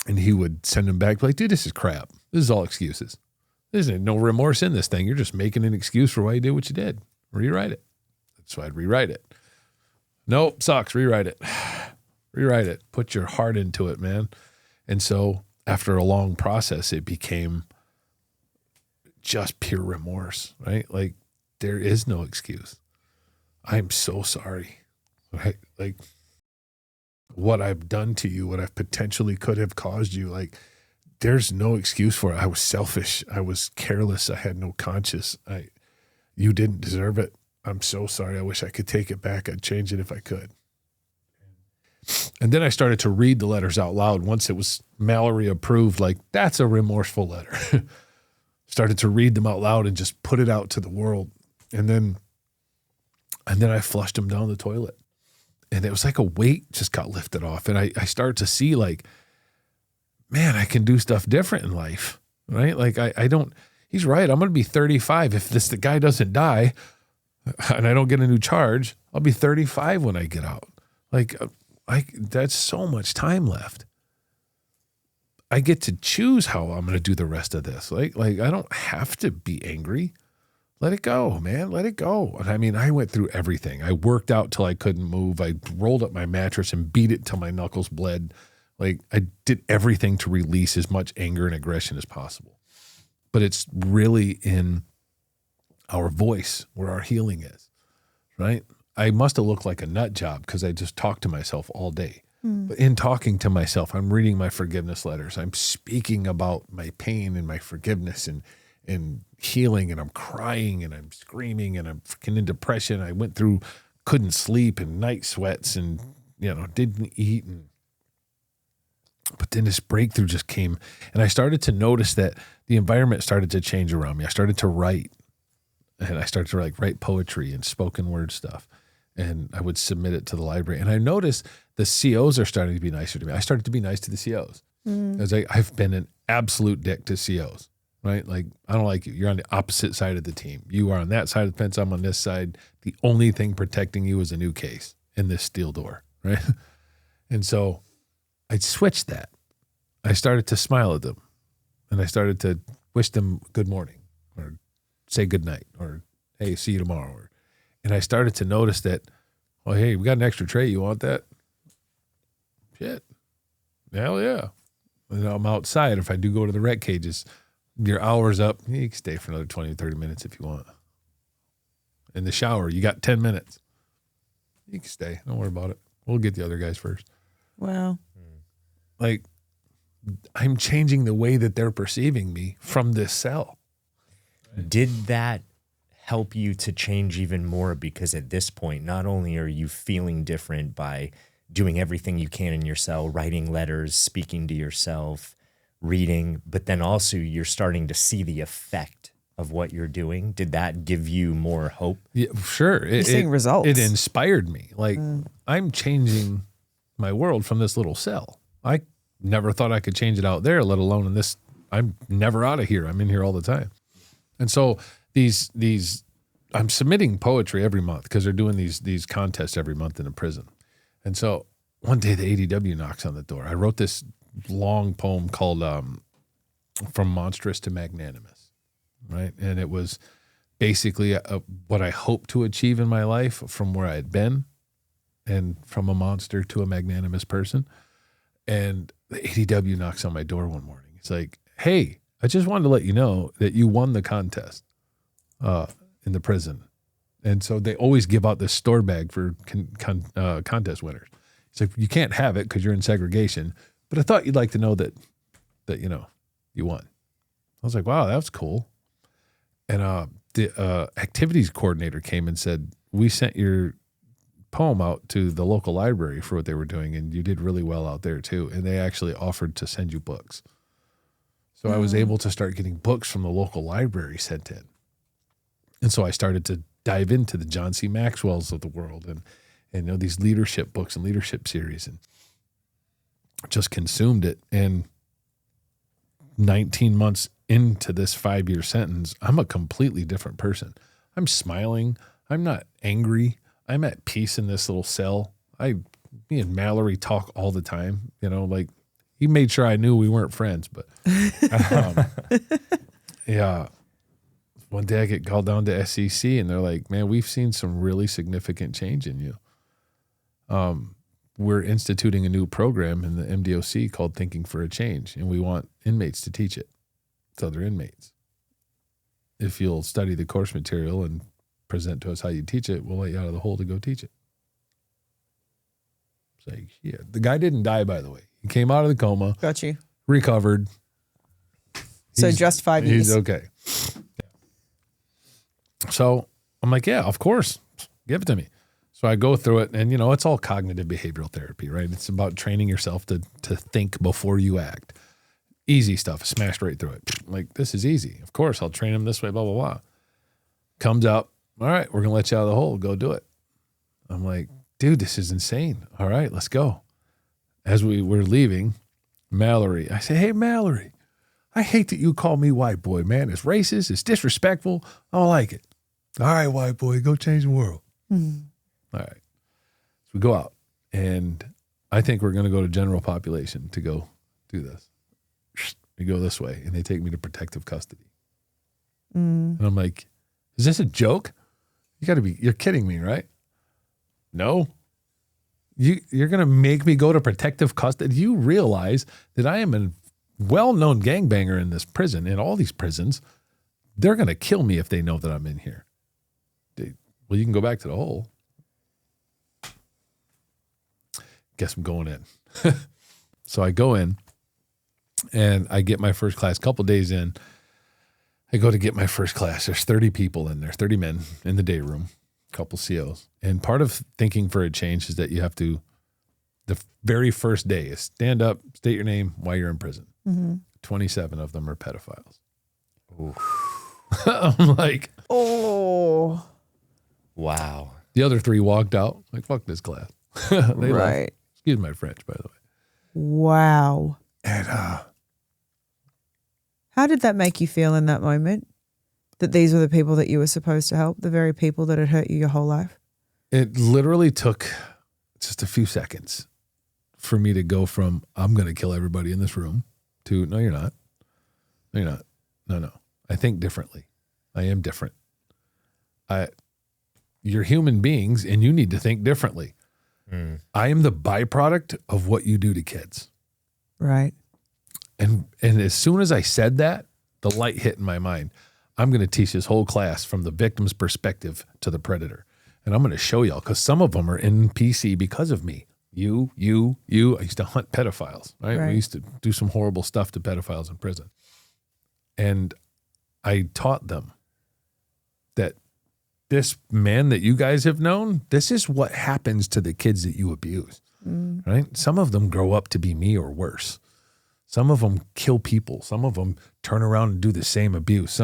And he would send them back like, dude, this is crap. This is all excuses. There's no remorse in this thing. You're just making an excuse for why you did what you did. Rewrite it. So I'd rewrite it. Nope, sucks. Rewrite it. Rewrite it. Put your heart into it, man. And so after a long process, it became just pure remorse, right? Like, there is no excuse. I'm so sorry. Right? Like, what I've done to you, what I potentially could have caused you, like, there's no excuse for it. I was selfish. I was careless. I had no conscience. You didn't deserve it. I'm so sorry. I wish I could take it back. I'd change it if I could. And then I started to read the letters out loud. Once it was Mallory approved, like, that's a remorseful letter. Started to read them out loud and just put it out to the world. And then I flushed them down the toilet. And it was like a weight just got lifted off. And I started to see, like, man, I can do stuff different in life, right? Like, I don't, he's right. I'm going to be 35. If the guy doesn't die and I don't get a new charge, I'll be 35 when I get out. Like, that's so much time left. I get to choose how I'm going to do the rest of this. Like I don't have to be angry. Let it go, man. Let it go. And I mean, I went through everything. I worked out till I couldn't move. I rolled up my mattress and beat it till my knuckles bled. Like, I did everything to release as much anger and aggression as possible. But it's really in our voice where our healing is, right? I must have looked like a nut job because I just talked to myself all day. But in talking to myself, I'm reading my forgiveness letters. I'm speaking about my pain and my forgiveness and healing, and I'm crying and I'm screaming and I'm freaking in depression. I went through, couldn't sleep and night sweats and, didn't eat. But then this breakthrough just came, and I started to notice that the environment started to change around me. I started to write, and I started to write poetry and spoken word stuff. And I would submit it to the library. And I noticed the COs are starting to be nicer to me. I started to be nice to the COs. Because I've been an absolute dick to COs, right? Like, I don't like you. You're on the opposite side of the team. You are on that side of the fence. I'm on this side. The only thing protecting you is a new case in this steel door, right? And so I switched that. I started to smile at them. And I started to wish them good morning or say good night or, hey, see you tomorrow. And I started to notice that, oh, hey, we got an extra tray. You want that? Shit. Hell yeah. And I'm outside. If I do go to the rec cages, your hour's up. You can stay for another 20 or 30 minutes if you want. In the shower, you got 10 minutes. You can stay. Don't worry about it. We'll get the other guys first. Wow. Like, I'm changing the way that they're perceiving me from this cell. Did that help you to change even more? Because at this point, not only are you feeling different by doing everything you can in your cell, writing letters, speaking to yourself, reading, but then also you're starting to see the effect of what you're doing. Did that give you more hope? Yeah, sure. You're seeing results. It inspired me. Like, I'm changing my world from this little cell. I never thought I could change it out there, let alone in this. I'm never out of here. I'm in here all the time. And so these I'm submitting poetry every month because they're doing these contests every month in a prison. And so one day the ADW knocks on the door. I wrote this long poem called From Monstrous to Magnanimous, right? And it was basically what I hoped to achieve in my life from where I had been and from a monster to a magnanimous person. And the ADW knocks on my door one morning. It's like, hey, I just wanted to let you know that you won the contest in the prison. And so they always give out this store bag for contest winners. It's like, you can't have it because you're in segregation, but I thought you'd like to know that you won. I was like, wow, that was cool. And the activities coordinator came and said, we sent your poem out to the local library for what they were doing, and you did really well out there too. And they actually offered to send you books. So I was able to start getting books from the local library sent in. And so I started to dive into the John C. Maxwell's of the world and these leadership books and leadership series, and just consumed it. And 19 months into this 5-year sentence, I'm a completely different person. I'm smiling. I'm not angry. I'm at peace in this little cell. Me and Mallory talk all the time. Like he made sure I knew we weren't friends, but yeah. One day I get called down to SEC and they're like, man, we've seen some really significant change in you. We're instituting a new program in the MDOC called Thinking for a Change, and we want inmates to teach it to other inmates. If you'll study the course material and present to us how you teach it, we'll let you out of the hole to go teach it. It's like, yeah. The guy didn't die, by the way. He came out of the coma. Got you. Recovered. So just 5 years. He's okay. Yeah. So I'm like, yeah, of course. Give it to me. So I go through it, and, it's all cognitive behavioral therapy, right? It's about training yourself to think before you act. Easy stuff, smashed right through it. Like, this is easy. Of course, I'll train him this way, blah, blah, blah. Comes up, all right, we're going to let you out of the hole. Go do it. I'm like, dude, this is insane. All right, let's go. As we were leaving, Mallory, I say, hey, Mallory, I hate that you call me white boy, man. It's racist. It's disrespectful. I don't like it. All right, white boy, go change the world. Mm. All right. So we go out, and I think we're going to go to general population to go do this. We go this way, and they take me to protective custody. And I'm like, is this a joke? You're kidding me, right? No. You're going to make me go to protective custody? You realize that I am a well-known gangbanger in this prison, in all these prisons. They're going to kill me if they know that I'm in here. Well, you can go back to the hole. Guess I'm going in. So I go in, and I get my first class. A couple days in, I go to get my first class. There's 30 people in there, 30 men in the day room, a couple COs. And part of Thinking for a Change is that you have to, the very first day is stand up, state your name, why you're in prison. Mm-hmm. 27 of them are pedophiles. I'm like, oh. Wow. The other 3 walked out. Like, fuck this class. They right. left. Excuse my French, by the way. Wow. And how did that make you feel in that moment? That these were the people that you were supposed to help, the very people that had hurt you your whole life? It literally took just a few seconds for me to go from, I'm going to kill everybody in this room, to, no, you're not. No, you're not. No. I think differently. I am different. You're human beings, and you need to think differently. I am the byproduct of what you do to kids. Right. And as soon as I said that, the light hit in my mind. I'm going to teach this whole class from the victim's perspective to the predator. And I'm going to show y'all, because some of them are in PC because of me. You. I used to hunt pedophiles, right? We used to do some horrible stuff to pedophiles in prison. And I taught them that this man that you guys have known, this is what happens to the kids that you abuse, right? Some of them grow up to be me or worse. Some of them kill people. Some of them turn around and do the same abuse.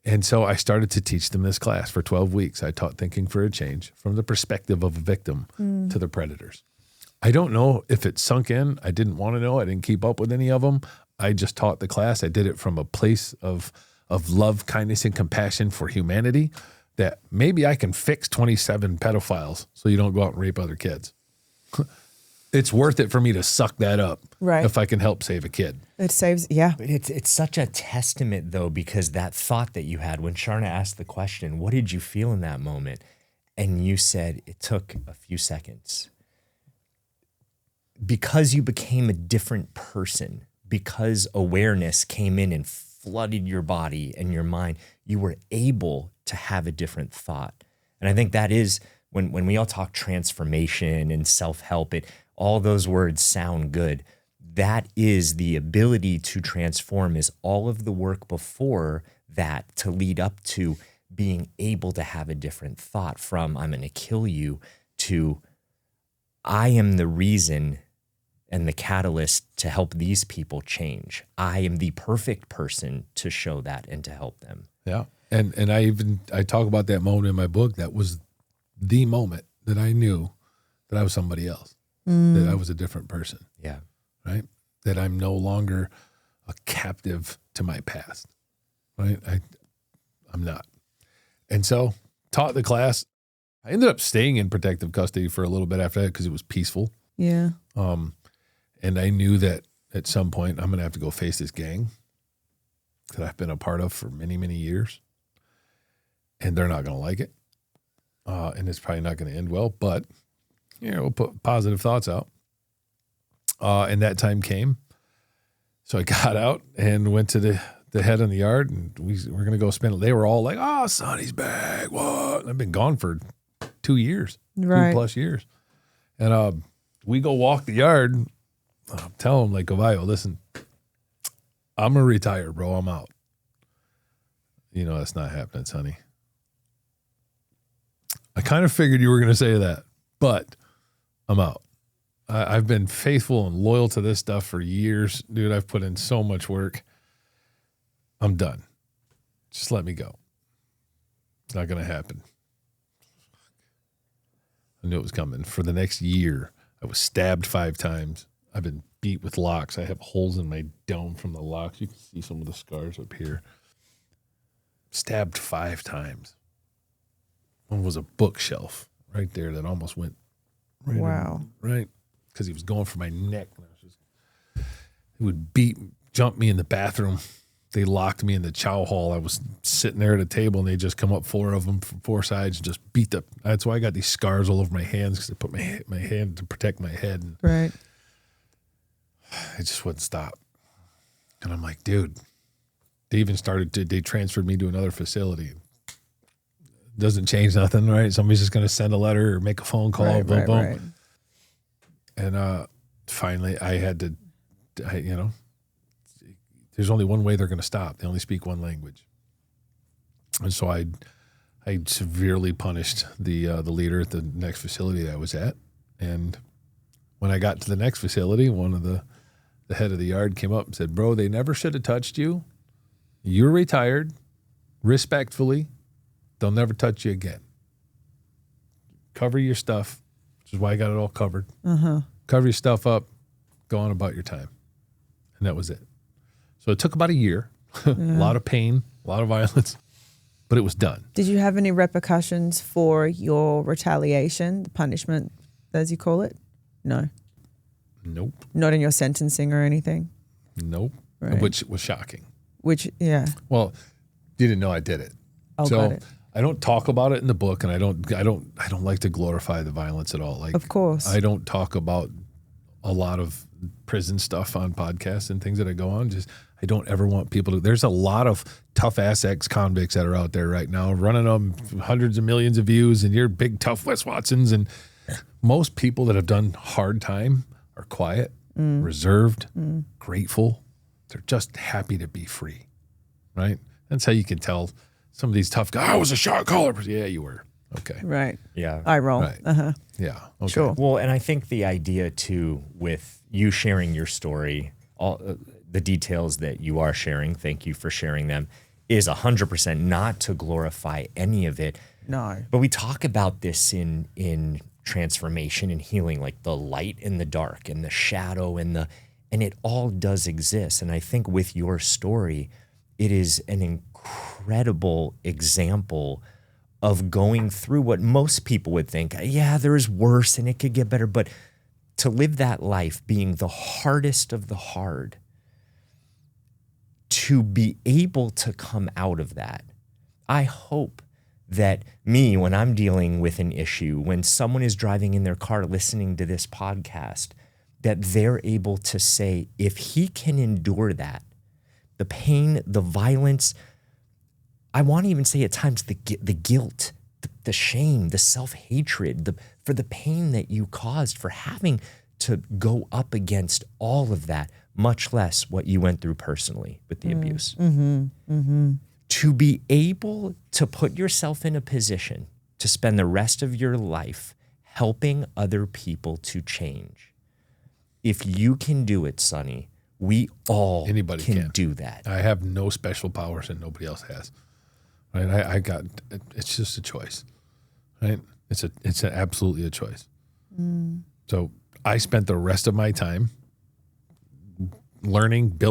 And so I started to teach them this class for 12 weeks. I taught Thinking for a Change from the perspective of a victim to the predators. I don't know if it sunk in. I didn't want to know. I didn't keep up with any of them. I just taught the class. I did it from a place of love, kindness, and compassion for humanity, that maybe I can fix 27 pedophiles so you don't go out and rape other kids. It's worth it for me to suck that up if I can help save a kid. It saves, yeah. But it's such a testament, though, because that thought that you had when Sharna asked the question, what did you feel in that moment? And you said it took a few seconds. Because you became a different person, because awareness came in and flooded your body and your mind, you were able to have a different thought. And I think that is when we all talk transformation and self-help, all those words sound good. That is the ability to transform, is all of the work before that to lead up to being able to have a different thought, from I'm going to kill you to I am the reason and the catalyst to help these people change. I am the perfect person to show that and to help them. Yeah. And I talk about that moment in my book. That was the moment that I knew that I was somebody else, that I was a different person. Yeah. Right? That I'm no longer a captive to my past. Right? I'm not. And so taught the class. I ended up staying in protective custody for a little bit after that because it was peaceful. Yeah. And I knew that at some point I'm going to have to go face this gang that I've been a part of for many, many years. And they're not going to like it. And it's probably not going to end well, but we'll put positive thoughts out. And that time came. So I got out and went to the head in the yard, and we're going to go spend it. They were all like, oh, Sonny's back. What? And I've been gone for 2 years, Right. 2+ years. And we go walk the yard. Tell him, like, Govayo, listen, I'm going to retire, bro. I'm out. That's not happening, Sonny. I kind of figured you were going to say that, but I'm out. I've been faithful and loyal to this stuff for years. Dude, I've put in so much work. I'm done. Just let me go. It's not going to happen. I knew it was coming. For the next year, I was stabbed 5 times. I've been beat with locks. I have holes in my dome from the locks. You can see some of the scars up here. Stabbed 5 times. One was a bookshelf right there that almost went right. Wow. Right. Because he was going for my neck. And he would jump me in the bathroom. They locked me in the chow hall. I was sitting there at a table, and they just come up 4 of them from 4 sides and just beat the. That's why I got these scars all over my hands, because they put my hand to protect my head. And Right. it just wouldn't stop. And I'm like, dude, they transferred me to another facility. Doesn't change nothing, right? Somebody's just going to send a letter or make a phone call, Right, boom, right, boom. right. And finally, I had to, there's only one way they're going to stop. They only speak one language. And so I severely punished the leader at the next facility that I was at. And when I got to the next facility, one of the head of the yard came up and said, bro, they never should have touched you. You're retired. Respectfully, they'll never touch you again. Cover your stuff, which is why I got it all covered. Uh-huh. Cover your stuff up, go on about your time. And that was it. So it took about a year, a lot of pain, a lot of violence, but it was done. Did you have any repercussions for your retaliation, the punishment, as you call it? No. Nope. Not in your sentencing or anything? Nope. Right. Which was shocking. Which, yeah. Well, you didn't know I did it. Oh, so got it. I don't talk about it in the book, and I don't like to glorify the violence at all. Like, Of course. I don't talk about a lot of prison stuff on podcasts and things that I go on. Just, I don't ever want people to. There's a lot of tough ass ex-convicts that are out there right now, running them hundreds of millions of views, and you're big tough Wes Watsons. And most people that have done hard time are quiet, reserved, grateful. They're just happy to be free, right? That's how you can tell some of these tough guys. I was a shot caller. Yeah, you were. Okay. Right. Yeah. I roll. Right. Uh-huh. Yeah. Okay. Sure. Well, and I think the idea too, with you sharing your story, all the details that you are sharing, thank you for sharing them, is 100% not to glorify any of it. No. But we talk about this in transformation and healing, like the light and the dark and the shadow and it all does exist. And I think with your story, it is an incredible example of going through what most people would think, yeah, there's worse and it could get better. But to live that life being the hardest of the hard, to be able to come out of that, I hope that me, when I'm dealing with an issue, when someone is driving in their car listening to this podcast, that they're able to say, if he can endure that, the pain, the violence, I want to even say at times the guilt, the shame, the self-hatred, for the pain that you caused for having to go up against all of that, much less what you went through personally with the abuse. To be able to put yourself in a position to spend the rest of your life helping other people to change. If you can do it, Sonny, we all Anybody can do that. I have no special powers and nobody else has. Right? It's just a choice. Right? It's absolutely a choice. So I spent the rest of my time learned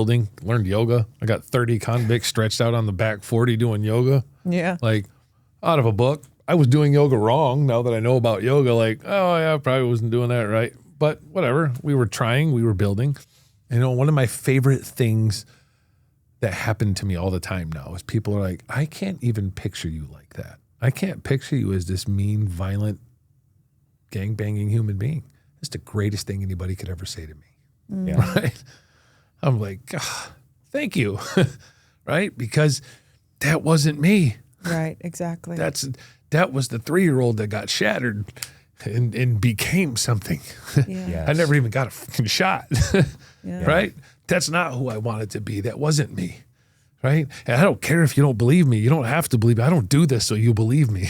yoga. I got 30 convicts stretched out on the back 40 doing yoga. Yeah. Like, out of a book. I was doing yoga wrong. Now that I know about yoga, like, oh yeah, I probably wasn't doing that right. But whatever. We were trying. We were building. You know, one of my favorite things that happened to me all the time now is people are like, I can't even picture you like that. I can't picture you as this mean, violent, gang-banging human being. It's the greatest thing anybody could ever say to me. Yeah. Right? I'm like, oh, thank you. Right? Because that wasn't me. Right, exactly. That was the 3-year-old that got shattered and became something. Yeah. I never even got a fucking shot. Yeah. Right? That's not who I wanted to be. That wasn't me. Right? And I don't care if you don't believe me. You don't have to believe me. I don't do this so you believe me.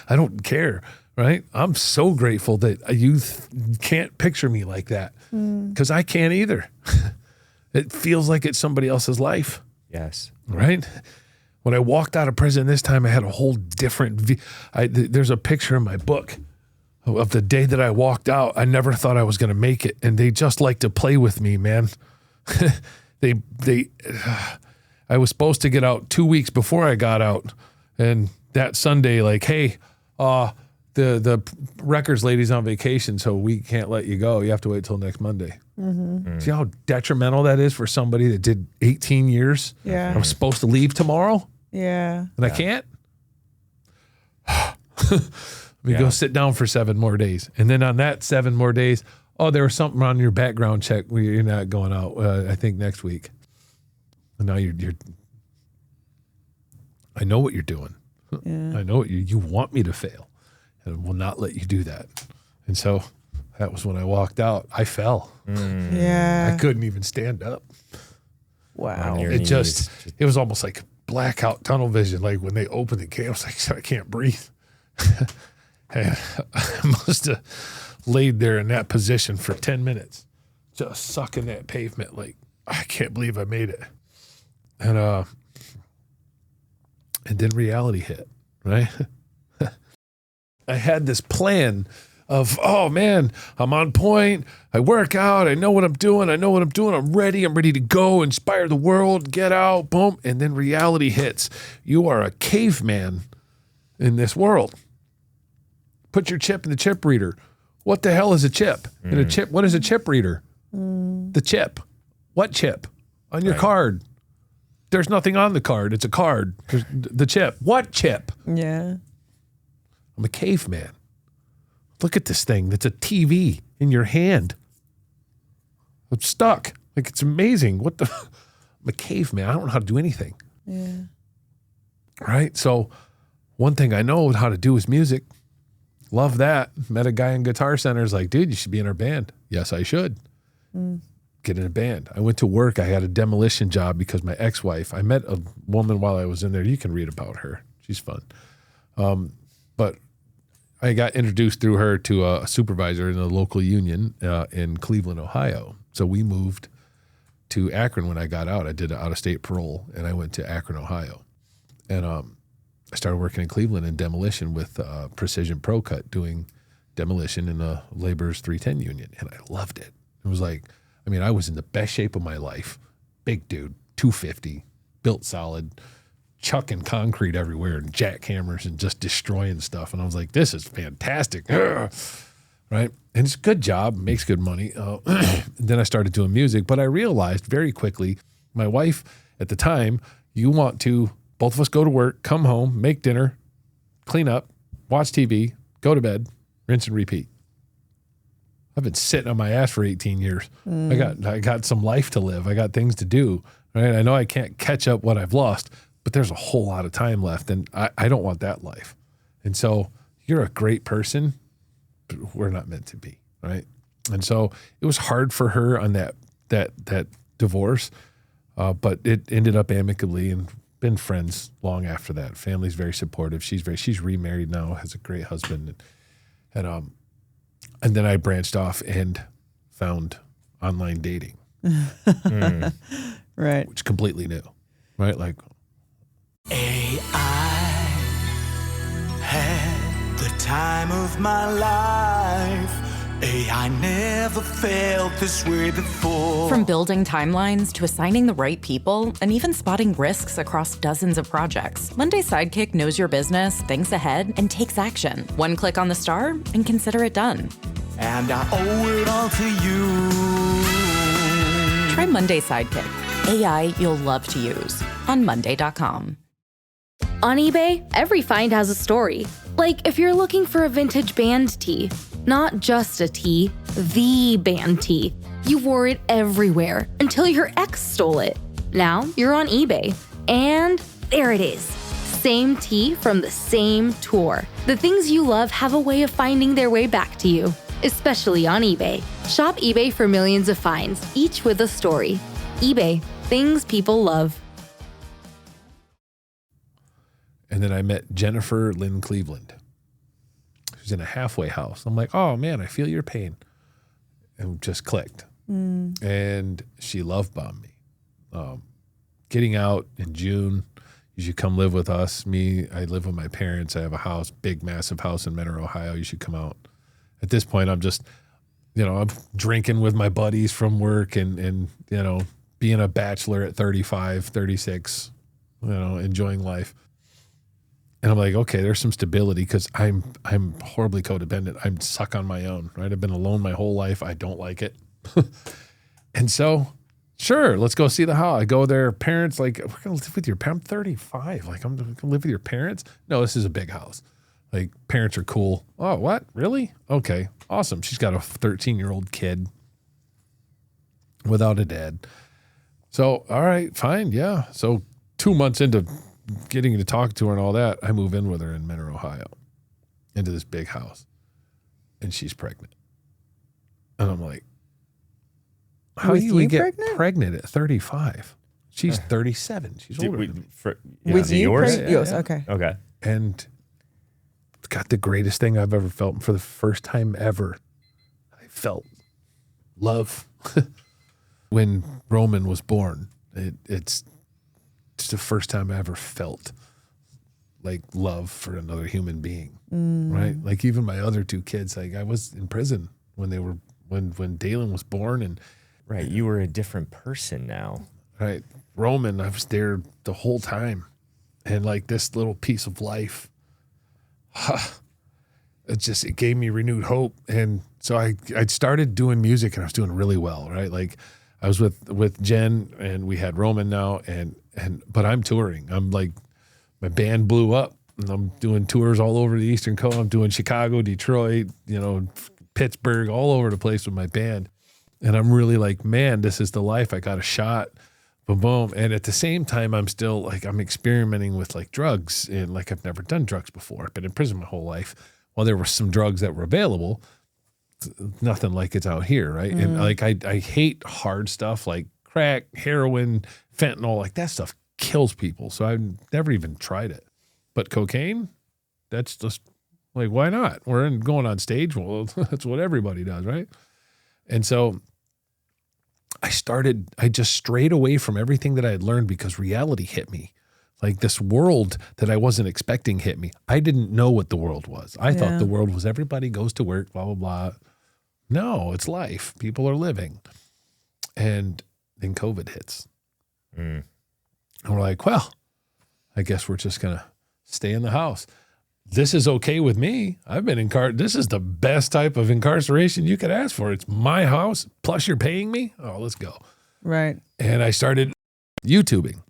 I don't care. Right? I'm so grateful that you can't picture me like that because I can't either. It feels like it's somebody else's life. Yes. Right? When I walked out of prison this time, I had a whole different view. There's a picture in my book of the day that I walked out. I never thought I was going to make it. And they just like to play with me, man. I was supposed to get out 2 weeks before I got out. And that Sunday, like, hey, the records lady's on vacation, so we can't let you go. You have to wait till next Monday. See how detrimental that is for somebody that did 18 years? Yeah. I'm supposed to leave tomorrow, Yeah. and I can't? Let me go sit down for 7 more days. And then on that 7 more days, oh, there was something on your background check where you're not going out, I think next week. And now you're I know what you're doing. Yeah. I know what you want me to fail, and will not let you do that. And so that was when I walked out. I fell. Yeah. I couldn't even stand up. Wow. On your It knees. it was almost like blackout tunnel vision. Like when they opened the gate, I was like, I can't breathe. And I must have laid there in that position for 10 minutes, just sucking that pavement. Like, I can't believe I made it. And then reality hit, right? I had this plan of, oh man, I'm on point. I work out. I know what I'm doing. I'm ready. I'm ready to go, inspire the world, get out, boom. And then reality hits. You are a caveman in this world. Put your chip in the chip reader. What the hell is a chip? In a chip, what is a chip reader? The chip. What chip? On your card. There's nothing on the card. It's a card. There's the chip. What chip? Yeah. I'm a caveman. Look at this thing. That's a TV in your hand. I'm stuck. Like, it's amazing. What the? I'm a caveman. I don't know how to do anything. Yeah. Right? So one thing I know how to do is music. Love that. Met a guy in Guitar Center. Is like, dude, you should be in our band. Yes, I should. Get in a band. I went to work. I had a demolition job because my ex-wife, I met a woman while I was in there. You can read about her. She's fun. But I got introduced through her to a supervisor in a local union in Cleveland, Ohio. So we moved to Akron when I got out. I did an out-of-state parole, and I went to Akron, Ohio. And I started working in Cleveland in demolition with Precision Pro Cut, doing demolition in the laborers 310 union. And I loved it. It was like, I mean, I was in the best shape of my life. Big dude, 250, built solid, chucking concrete everywhere and jackhammers and just destroying stuff. And I was like, this is fantastic. Right? And it's a good job, makes good money. Then I started doing music, but I realized very quickly, my wife at the time, you want to, both of us go to work, come home, make dinner, clean up, watch TV, go to bed, rinse and repeat. I've been sitting on my ass for 18 years. I got some life to live. I got things to do. Right? I know I can't catch up what I've lost, but there's a whole lot of time left, and I don't want that life. And so you're a great person, but we're not meant to be, right? And so it was hard for her on that divorce, but it ended up amicably, and been friends long after that. Family's very supportive. She's remarried now, has a great husband, and then I branched off and found online dating, Right. which is completely new, right? Like, I had the time of my life. Hey, I never felt this way before. From building timelines to assigning the right people and even spotting risks across dozens of projects, Monday Sidekick knows your business, thinks ahead, and takes action. One click on the star and consider it done. And I owe it all to you. Try Monday Sidekick, AI you'll love to use on Monday.com. On eBay, every find has a story. Like if you're looking for a vintage band tee, not just a tee, the band tee. You wore it everywhere until your ex stole it. Now you're on eBay. And there it is. Same tee from the same tour. The things you love have a way of finding their way back to you, especially on eBay. Shop eBay for millions of finds, each with a story. eBay, things people love. And then I met Jennifer Lynn Cleveland. She was in a halfway house. I'm like, oh man, I feel your pain. And just clicked. And she love bombed me. Getting out in June, you should come live with us. I live with my parents. I have a house, big, massive house in Mentor, Ohio. You should come out. At this point, I'm just, I'm drinking with my buddies from work and being a bachelor at 35, 36, enjoying life. And I'm like, okay, there's some stability because I'm horribly codependent. I'm stuck on my own, right? I've been alone my whole life. I don't like it. And so, sure, let's go see the house. I go there. Parents, like, we're going to live with your parents. I'm 35. Like, I'm going to live with your parents? No, this is a big house. Like, parents are cool. Oh, what? Really? Okay, awesome. She's got a 13-year-old kid without a dad. So, all right, fine, yeah. So 2 months into getting to talk to her and all that, I move in with her in Mentor, Ohio, into this big house, and she's pregnant. And I'm like, how do you get pregnant at 35? She's 37. She's older than me. With you? Yours? Yours, okay. Okay. And got the greatest thing I've ever felt. For the first time ever, I felt love. When Roman was born, it's the first time I ever felt like love for another human being, right? Like even my other two kids, like I was in prison when Dalen was born, and Right, you were a different person now. Right, Roman, I was there the whole time, and like this little piece of life, it gave me renewed hope, and so I started doing music, and I was doing really well, right? Like I was with Jen, and we had Roman now, but I'm touring. I'm like, my band blew up, and I'm doing tours all over the Eastern Coast. I'm doing Chicago, Detroit, Pittsburgh, all over the place with my band. And I'm really like, man, this is the life. I got a shot, boom, boom. And at the same time, I'm still like, I'm experimenting with like drugs, and like I've never done drugs before. I've been in prison my whole life. While there were some drugs that were available, nothing like it's out here, right? And like I hate hard stuff like crack, heroin, fentanyl, like that stuff kills people. So I've never even tried it. But cocaine, that's just like, why not? We're going on stage. Well, that's what everybody does, right? And so I just strayed away from everything that I had learned because reality hit me. Like this world that I wasn't expecting hit me. I didn't know what the world was. I thought the world was everybody goes to work, blah, blah, blah. No, it's life. People are living. And then COVID hits. And we're like, well, I guess we're just going to stay in the house. This is okay with me. I've been incarcerated. This is the best type of incarceration you could ask for. It's my house, plus you're paying me. Oh, let's go. Right. And I started YouTubing.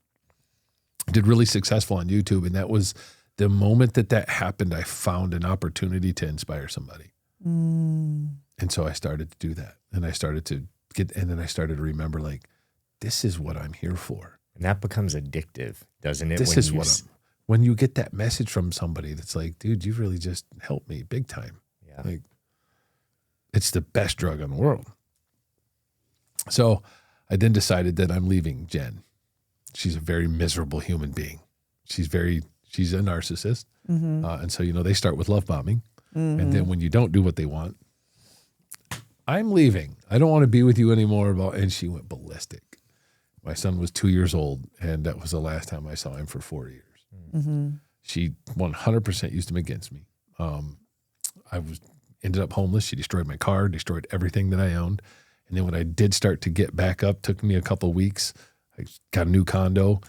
Did really successful on YouTube. And that was the moment that happened, I found an opportunity to inspire somebody. And so I started to do that. And I started to then I started to remember, like, this is what I'm here for. And that becomes addictive, doesn't it? This is what when you get that message from somebody that's like, dude, you really just helped me big time. Yeah. Like, it's the best drug in the world. So I then decided that I'm leaving Jen. She's a very miserable human being. She's a narcissist. And so, they start with love bombing. And then when you don't do what they want, I'm leaving. I don't want to be with you anymore. And she went ballistic. My son was 2 years old, and that was the last time I saw him for 4 years. She 100% used him against me. I was ended up homeless. She destroyed my car, destroyed everything that I owned. And then when I did start to get back up, took me a couple of weeks. I got a new condo,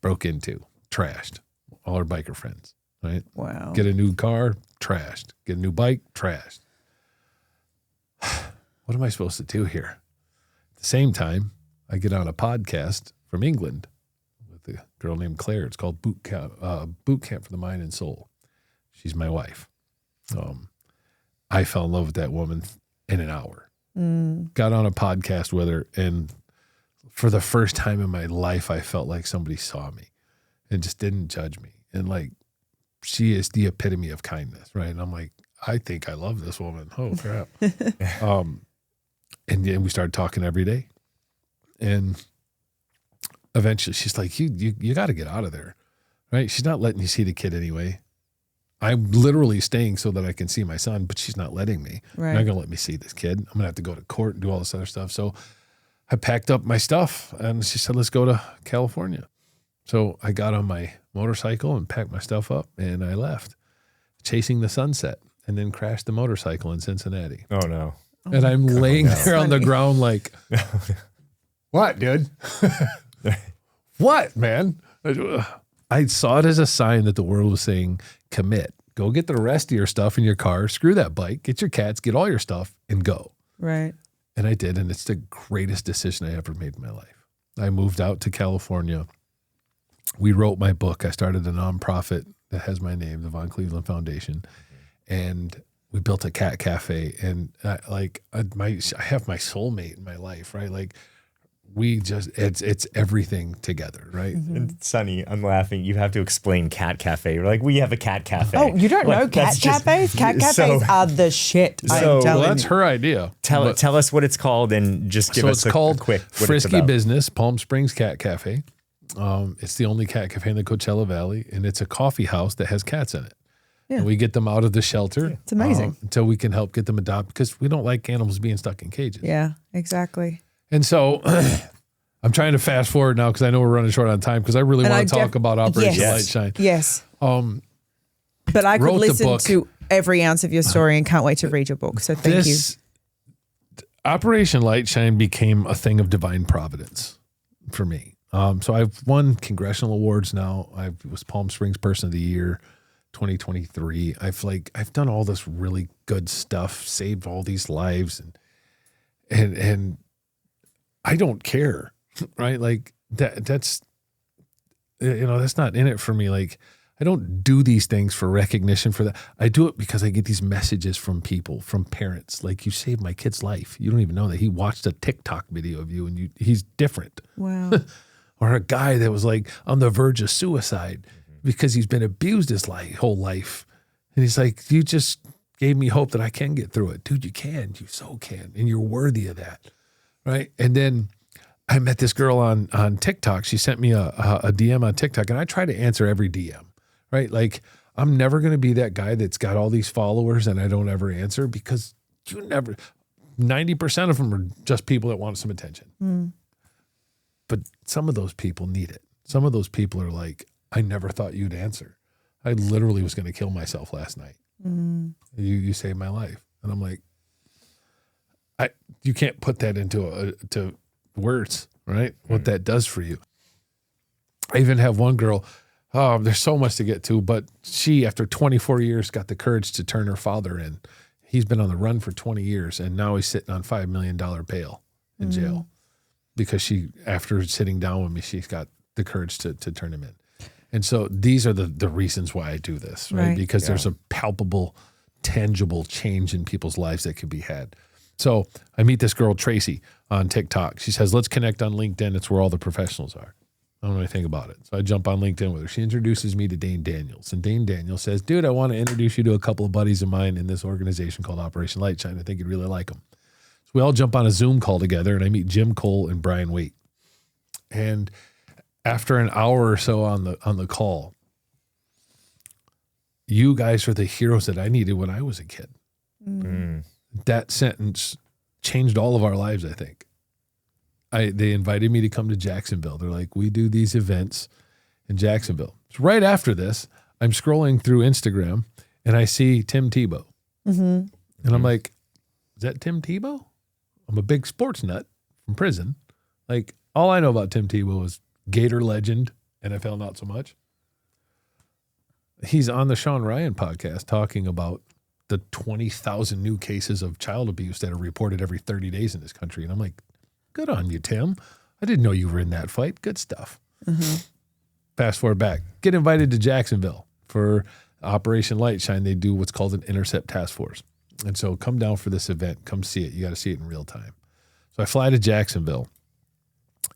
broke into, trashed all our biker friends, right? Wow. Get a new car, trashed. Get a new bike, trashed. What am I supposed to do here? At the same time, I get on a podcast from England with a girl named Claire. It's called Boot Camp for the Mind and Soul. She's my wife. I fell in love with that woman in an hour. Got on a podcast with her, and for the first time in my life, I felt like somebody saw me and just didn't judge me. And like, she is the epitome of kindness, right? And I'm like, I think I love this woman. Oh crap. And then we started talking every day. And eventually she's like, you got to get out of there, right? She's not letting you see the kid anyway. I'm literally staying so that I can see my son, but she's not letting me. Right. Not going to let me see this kid. I'm going to have to go to court and do all this other stuff. So I packed up my stuff and she said, let's go to California. So I got on my motorcycle and packed my stuff up and I left, chasing the sunset, and then crashed the motorcycle in Cincinnati. Oh, no. And I'm laying there on the ground like, what, dude? What, man? I saw it as a sign that the world was saying, commit. Go get the rest of your stuff in your car. Screw that bike. Get your cats. Get all your stuff and go. Right. And I did. And it's the greatest decision I ever made in my life. I moved out to California. We wrote my book. I started a nonprofit that has my name, the Von Cleveland Foundation. And we built a cat cafe. And I have my soulmate in my life, right? Like, we just, it's everything together, right? And Sonny, I'm laughing. You have to explain cat cafe. We're like, we have a cat cafe. Oh, you don't know cat cafes? Cat cafes are the shit. Well, that's her idea. Tell us what it's called and just give us a quick Frisky Business, Palm Springs Cat Cafe. It's the only cat cafe in the Coachella Valley, and it's a coffee house that has cats in it. Yeah. And we get them out of the shelter. It's amazing. Until we can help get them adopted, because we don't like animals being stuck in cages. Yeah, exactly. And so I'm trying to fast forward now because I know we're running short on time, because I really want to talk about Operation Light Shine. Yes. But I could listen to every ounce of your story and can't wait to read your book. So thank you. Operation Light Shine became a thing of divine providence for me. So I've won congressional awards now. I was Palm Springs Person of the Year 2023. I've done all this really good stuff, saved all these lives, and I don't care, right? Like that's not in it for me. Like, I don't do these things for recognition for that. I do it because I get these messages from people, from parents. Like, you saved my kid's life. You don't even know that he watched a TikTok video of you and he's different. Wow. Or a guy that was like on the verge of suicide because he's been abused his whole life. And he's like, you just gave me hope that I can get through it. Dude, you can. You so can. And you're worthy of that. Right. And then I met this girl on TikTok. She sent me a DM on TikTok, and I try to answer every DM, right? Like, I'm never going to be that guy that's got all these followers and I don't ever answer, because 90% of them are just people that want some attention. But some of those people need it. Some of those people are like, I never thought you'd answer. I literally was going to kill myself last night. You saved my life. And I'm like, you can't put that into to words, right? What that does for you. I even have one girl, there's so much to get to, but she, after 24 years, got the courage to turn her father in. He's been on the run for 20 years, and now he's sitting on $5 million bail in jail, because she, after sitting down with me, she's got the courage to turn him in. And so these are the reasons why I do this, right? Because there's a palpable, tangible change in people's lives that can be had. So I meet this girl, Tracy, on TikTok. She says, let's connect on LinkedIn. It's where all the professionals are. I don't know anything about it. So I jump on LinkedIn with her. She introduces me to Dane Daniels. And Dane Daniels says, dude, I want to introduce you to a couple of buddies of mine in this organization called Operation Light Shine. I think you'd really like them. So we all jump on a Zoom call together, and I meet Jim Cole and Brian Waite. And after an hour or so on the call, you guys are the heroes that I needed when I was a kid. That sentence changed all of our lives, I think. They invited me to come to Jacksonville. They're like, we do these events in Jacksonville. So right after this, I'm scrolling through Instagram, and I see Tim Tebow. And I'm like, is that Tim Tebow? I'm a big sports nut from prison. Like, all I know about Tim Tebow is Gator legend, NFL not so much. He's on the Sean Ryan podcast talking about the 20,000 new cases of child abuse that are reported every 30 days in this country. And I'm like, good on you, Tim. I didn't know you were in that fight. Good stuff. Fast forward back. Get invited to Jacksonville for Operation Lightshine. They do what's called an intercept task force. And so come down for this event. Come see it. You got to see it in real time. So I fly to Jacksonville.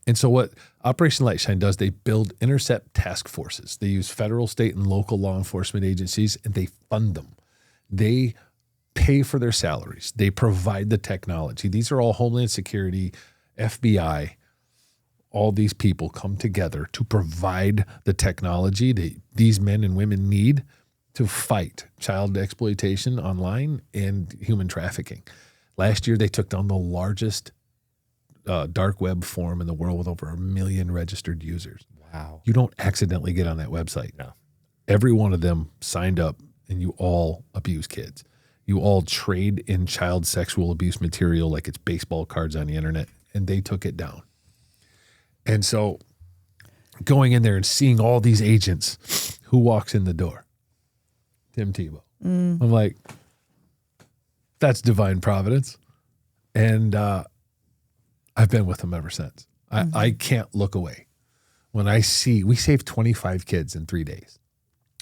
And so what Operation Lightshine does, they build intercept task forces. They use federal, state, and local law enforcement agencies, and they fund them. They pay for their salaries. They provide the technology. These are all Homeland Security, FBI. All these people come together to provide the technology that these men and women need to fight child exploitation online and human trafficking. Last year, they took down the largest dark web forum in the world with over 1 million registered users. Wow. You don't accidentally get on that website. No. Every one of them signed up, and you all abuse kids. You all trade in child sexual abuse material like it's baseball cards on the internet, and they took it down. And so going in there and seeing all these agents, who walks in the door? Tim Tebow. I'm like, that's divine providence. And I've been with him ever since. I can't look away. When I see, we saved 25 kids in 3 days.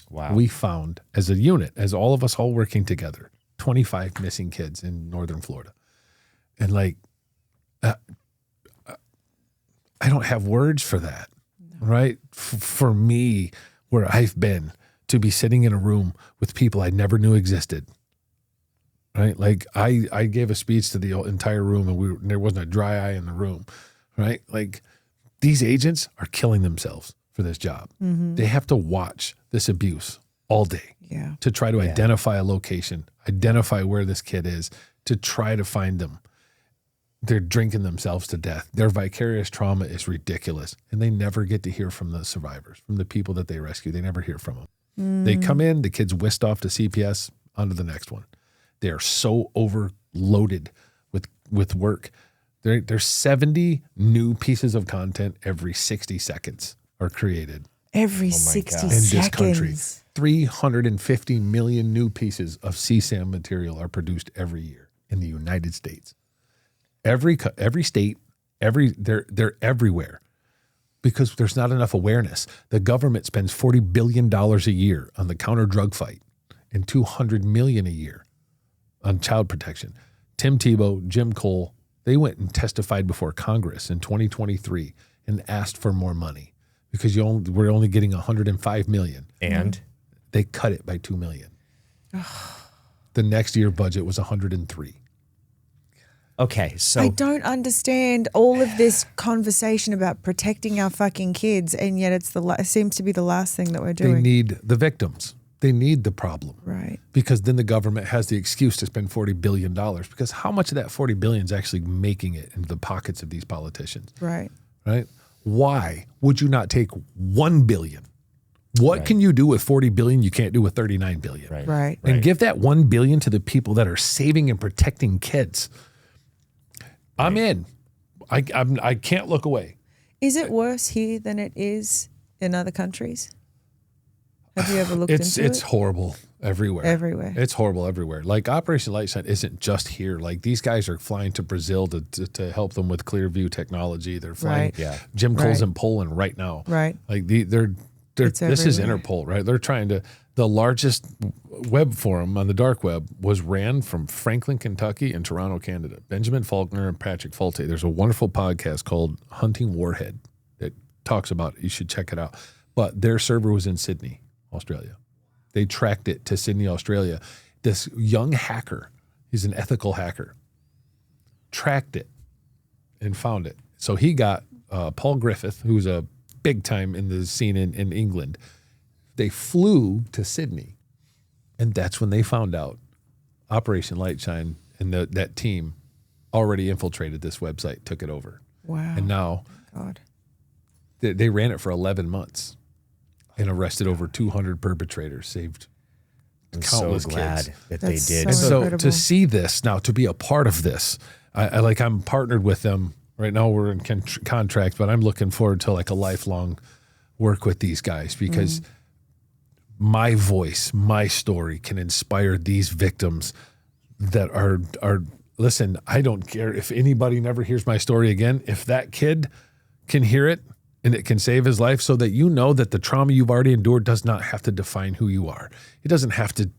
Wow. We found, as a unit, as all of us all working together, 25 missing kids in northern Florida. And like, I don't have words for that, right? For me, where I've been, to be sitting in a room with people I never knew existed, right? Like I gave a speech to the entire room, and there wasn't a dry eye in the room, right? Like, these agents are killing themselves for this job. They have to watch this abuse all day to try to identify a location, identify where this kid is, to try to find them. They're drinking themselves to death. Their vicarious trauma is ridiculous. And they never get to hear from the survivors, from the people that they rescue. They never hear from them. They come in, the kid's whisked off to CPS, on to the next one. They are so overloaded with work. There's 70 new pieces of content every 60 seconds are created. Every 60 in seconds. this country. 350 million new pieces of CSAM material are produced every year in the United States. Every state, they're everywhere, because there's not enough awareness. The government spends $40 billion a year on the counter drug fight and $200 million a year on child protection. Tim Tebow, Jim Cole, they went and testified before Congress in 2023 and asked for more money because we're only getting $105 million. And they cut it by $2 million. The next year budget was $103. okay, so I don't understand all of this conversation about protecting our fucking kids, and yet it seems to be the last thing that we're doing. They need the victims. They need the problem. Right. Because then the government has the excuse to spend $40 billion, because how much of that $40 billion is actually making it into the pockets of these politicians? Right. Right? Why would you not take $1 billion? What can you do with $40 billion you can't do with $39 billion? Right. And give that $1 billion to the people that are saving and protecting kids. I'm in. I can't look away. Is it worse here than it is in other countries? Have you ever looked into it? It's horrible everywhere. Everywhere. It's horrible everywhere. Like, Operation Lightshine isn't just here. Like, these guys are flying to Brazil to help them with Clearview technology. They're flying. Right. Yeah. Jim Cole's Right. in Poland right now. Right. Like, this is everywhere. Interpol, right? They're trying to. The largest web forum on the dark web was ran from Franklin, Kentucky, and Toronto, Canada. Benjamin Faulkner and Patrick Falte. There's a wonderful podcast called Hunting Warhead that talks about it. You should check it out. But their server was in Sydney, Australia. They tracked it to Sydney, Australia. This young hacker, he's an ethical hacker, tracked it and found it. So he got Paul Griffith, who's a big time in the scene in England. They flew to Sydney, and that's when they found out Operation Lightshine and that team already infiltrated this website, took it over. Wow. And now God. they ran it for 11 months and arrested over 200 perpetrators, saved countless so glad kids. that That's they did. And so incredible. to see this now, to be a part of this, I'm partnered with them right now. We're in contract, but I'm looking forward to like a lifelong work with these guys because my voice, my story can inspire these victims that are listen, I don't care if anybody never hears my story again. If that kid can hear it and it can save his life, so that you know that the trauma you've already endured does not have to define who you are. It doesn't have to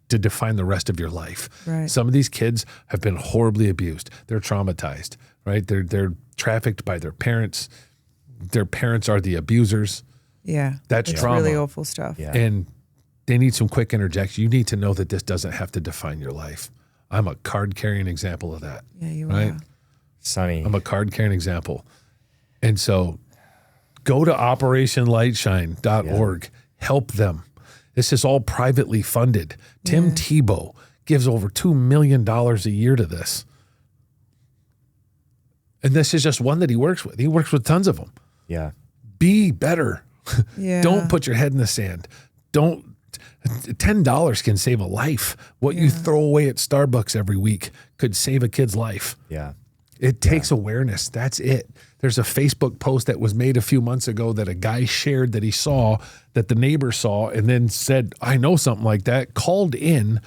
define the rest of your life. Right. Some of these kids have been horribly abused. They're traumatized, right? They're trafficked by their parents. Their parents are the abusers. Yeah. That's it's trauma. really awful stuff. Yeah. And they need some quick interjection. You need to know that this doesn't have to define your life. I'm a card-carrying example of that. Yeah, you right? are. Sonny, I'm a card-carrying example. And so go to operationlightshine.org. Help them. This is all privately funded. Tim Tebow gives over $2 million a year to this. And this is just one that he works with. He works with tons of them. yeah. Be better. Yeah. Don't put your head in the sand. $10 can save a life. What you throw away at Starbucks every week could save a kid's life. Yeah. It takes awareness. That's it. There's a Facebook post that was made a few months ago that a guy shared that he saw, that the neighbor saw, and then said, I know something like that, called in,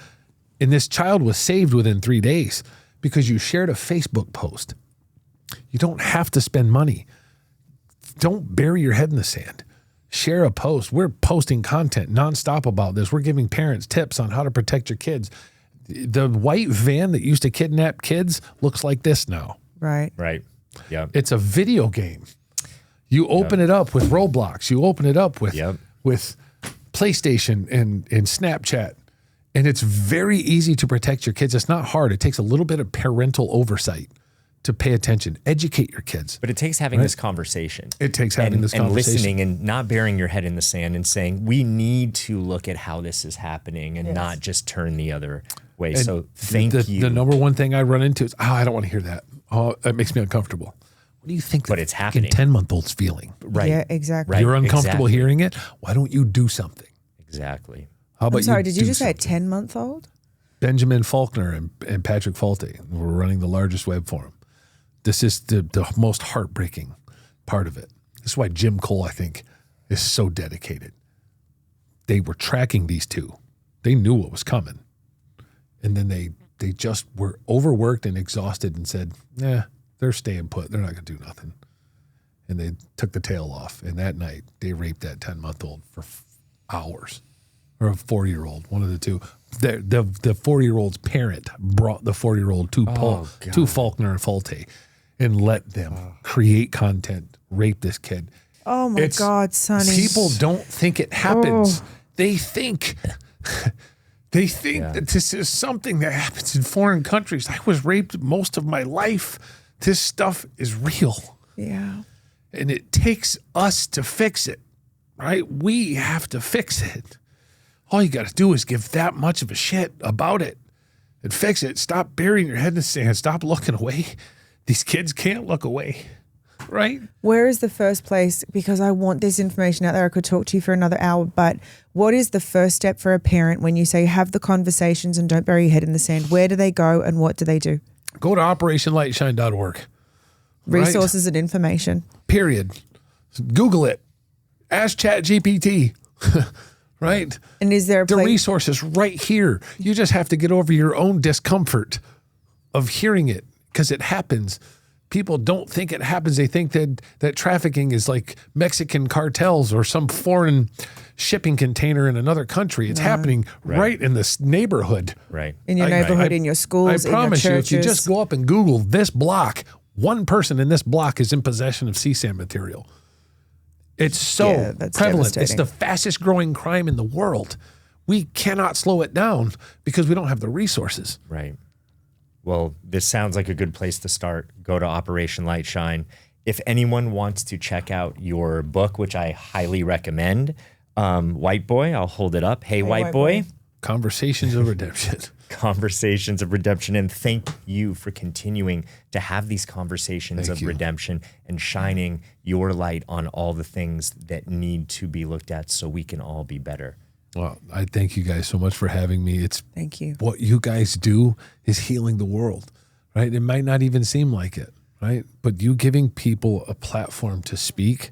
and this child was saved within 3 days because you shared a Facebook post. You don't have to spend money. Don't bury your head in the sand. Share a post. We're posting content nonstop about this. We're giving parents tips on how to protect your kids. The white van that used to kidnap kids looks like this now. Right. Right. Yeah. It's a video game. You open it up with Roblox. You open it up with PlayStation and Snapchat. And it's very easy to protect your kids. It's not hard. It takes a little bit of parental oversight to pay attention. Educate your kids. But it takes having this conversation. It takes having this and conversation. listening and not burying your head in the sand and saying, we need to look at how this is happening and not just turn the other way. And so thank you. The number one thing I run into is, I don't want to hear that. Oh, that makes me uncomfortable. What do you think But it's happening. 10-month-old's feeling? Right. Yeah, exactly. Right. You're uncomfortable exactly. hearing it? Why don't you do something? Exactly. How about I'm sorry, did you do just say a something? 10-month-old? Benjamin Faulkner and Patrick Faulty were running the largest web forum. This is the most heartbreaking part of it. This is why Jim Cole, I think, is so dedicated. They were tracking these two. They knew what was coming. And then they just were overworked and exhausted and said, they're staying put. They're not going to do nothing. And they took the tail off. And that night, they raped that 10-month-old for hours. Or a 4-year-old, one of the two. The 4-year-old's parent brought the 4-year-old to Faulkner and Faulty and let them create content, rape this kid. Oh my God, Sonny. People don't think it happens. They think that this is something that happens in foreign countries. I was raped most of my life. This stuff is real. Yeah. And it takes us to fix it, right? We have to fix it. All you got to do is give that much of a shit about it and fix it. Stop burying your head in the sand. Stop looking away. These kids can't look away, right? Where is the first place? Because I want this information out there. I could talk to you for another hour, but what is the first step for a parent when you say have the conversations and don't bury your head in the sand? Where do they go and what do they do? Go to operationlightshine.org. Resources and information. Period. Google it. Ask ChatGPT. Right? And is there a the place? resources right here? You just have to get over your own discomfort of hearing it because it happens. People don't think it happens. They think that trafficking is like Mexican cartels or some foreign shipping container in another country. It's happening right in this neighborhood. Right. In your neighborhood, in your schools, I promise in you, your if churches. you just go up and Google this block, one person in this block is in possession of CSAM material. It's so that's prevalent. It's devastating. the fastest growing crime in the world. We cannot slow it down because we don't have the resources. Right. Well, this sounds like a good place to start. Go to Operation Lightshine. If anyone wants to check out your book, which I highly recommend, White Boy, I'll hold it up. Hey, White Boy. Conversations of Redemption. Conversations of Redemption. And thank you for continuing to have these conversations of redemption and shining your light on all the things that need to be looked at so we can all be better. Well, I thank you guys so much for having me. Thank you. What you guys do is healing the world, right? It might not even seem like it, right? But you giving people a platform to speak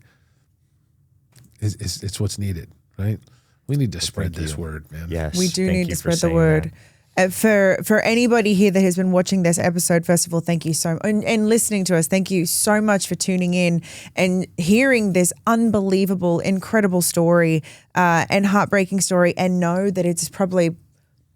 it's what's needed, right? We need to spread this word, man. Yes. We do thank need you to for spread the saying word. that. For anybody here that has been watching this episode, first of all, thank you and listening to us. Thank you so much for tuning in and hearing this unbelievable, incredible story and heartbreaking story, and know that it's probably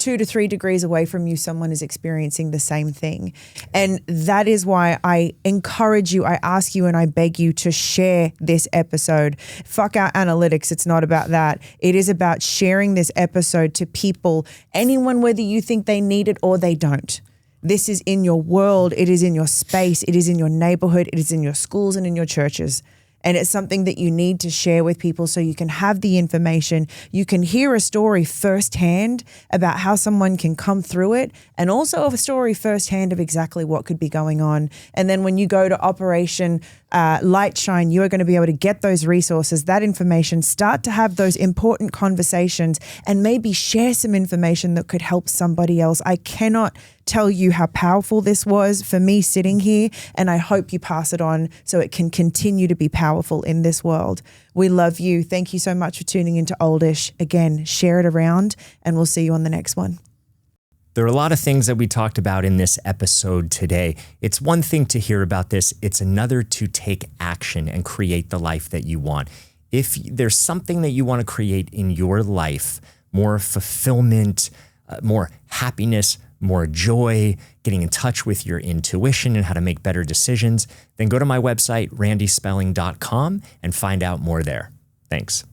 2 to 3 degrees away from you, someone is experiencing the same thing. And that is why I encourage you, I ask you, and I beg you to share this episode. Fuck our analytics. It's not about that. It is about sharing this episode to people, anyone, whether you think they need it or they don't. This is in your world. It is in your space. It is in your neighborhood. It is in your schools and in your churches. And it's something that you need to share with people so you can have the information. You can hear a story firsthand about how someone can come through it, and also a story firsthand of exactly what could be going on. And then when you go to Operation Light Shine, you are going to be able to get those resources, that information, start to have those important conversations, and maybe share some information that could help somebody else. I cannot tell you how powerful this was for me sitting here, and I hope you pass it on so it can continue to be powerful in this world. We love you. Thank you so much for tuning into Oldish. Again, share it around, and we'll see you on the next one. There are a lot of things that we talked about in this episode today. It's one thing to hear about this. It's another to take action and create the life that you want. If there's something that you want to create in your life, more fulfillment, more happiness, more joy, getting in touch with your intuition and how to make better decisions, then go to my website, randyspelling.com, and find out more there. Thanks.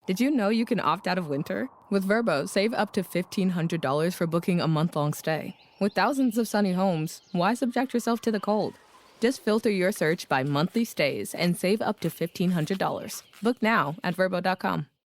Did you know you can opt out of winter? With Vrbo, save up to $1,500 for booking a month-long stay. With thousands of sunny homes, why subject yourself to the cold? Just filter your search by monthly stays and save up to $1,500. Book now at Vrbo.com.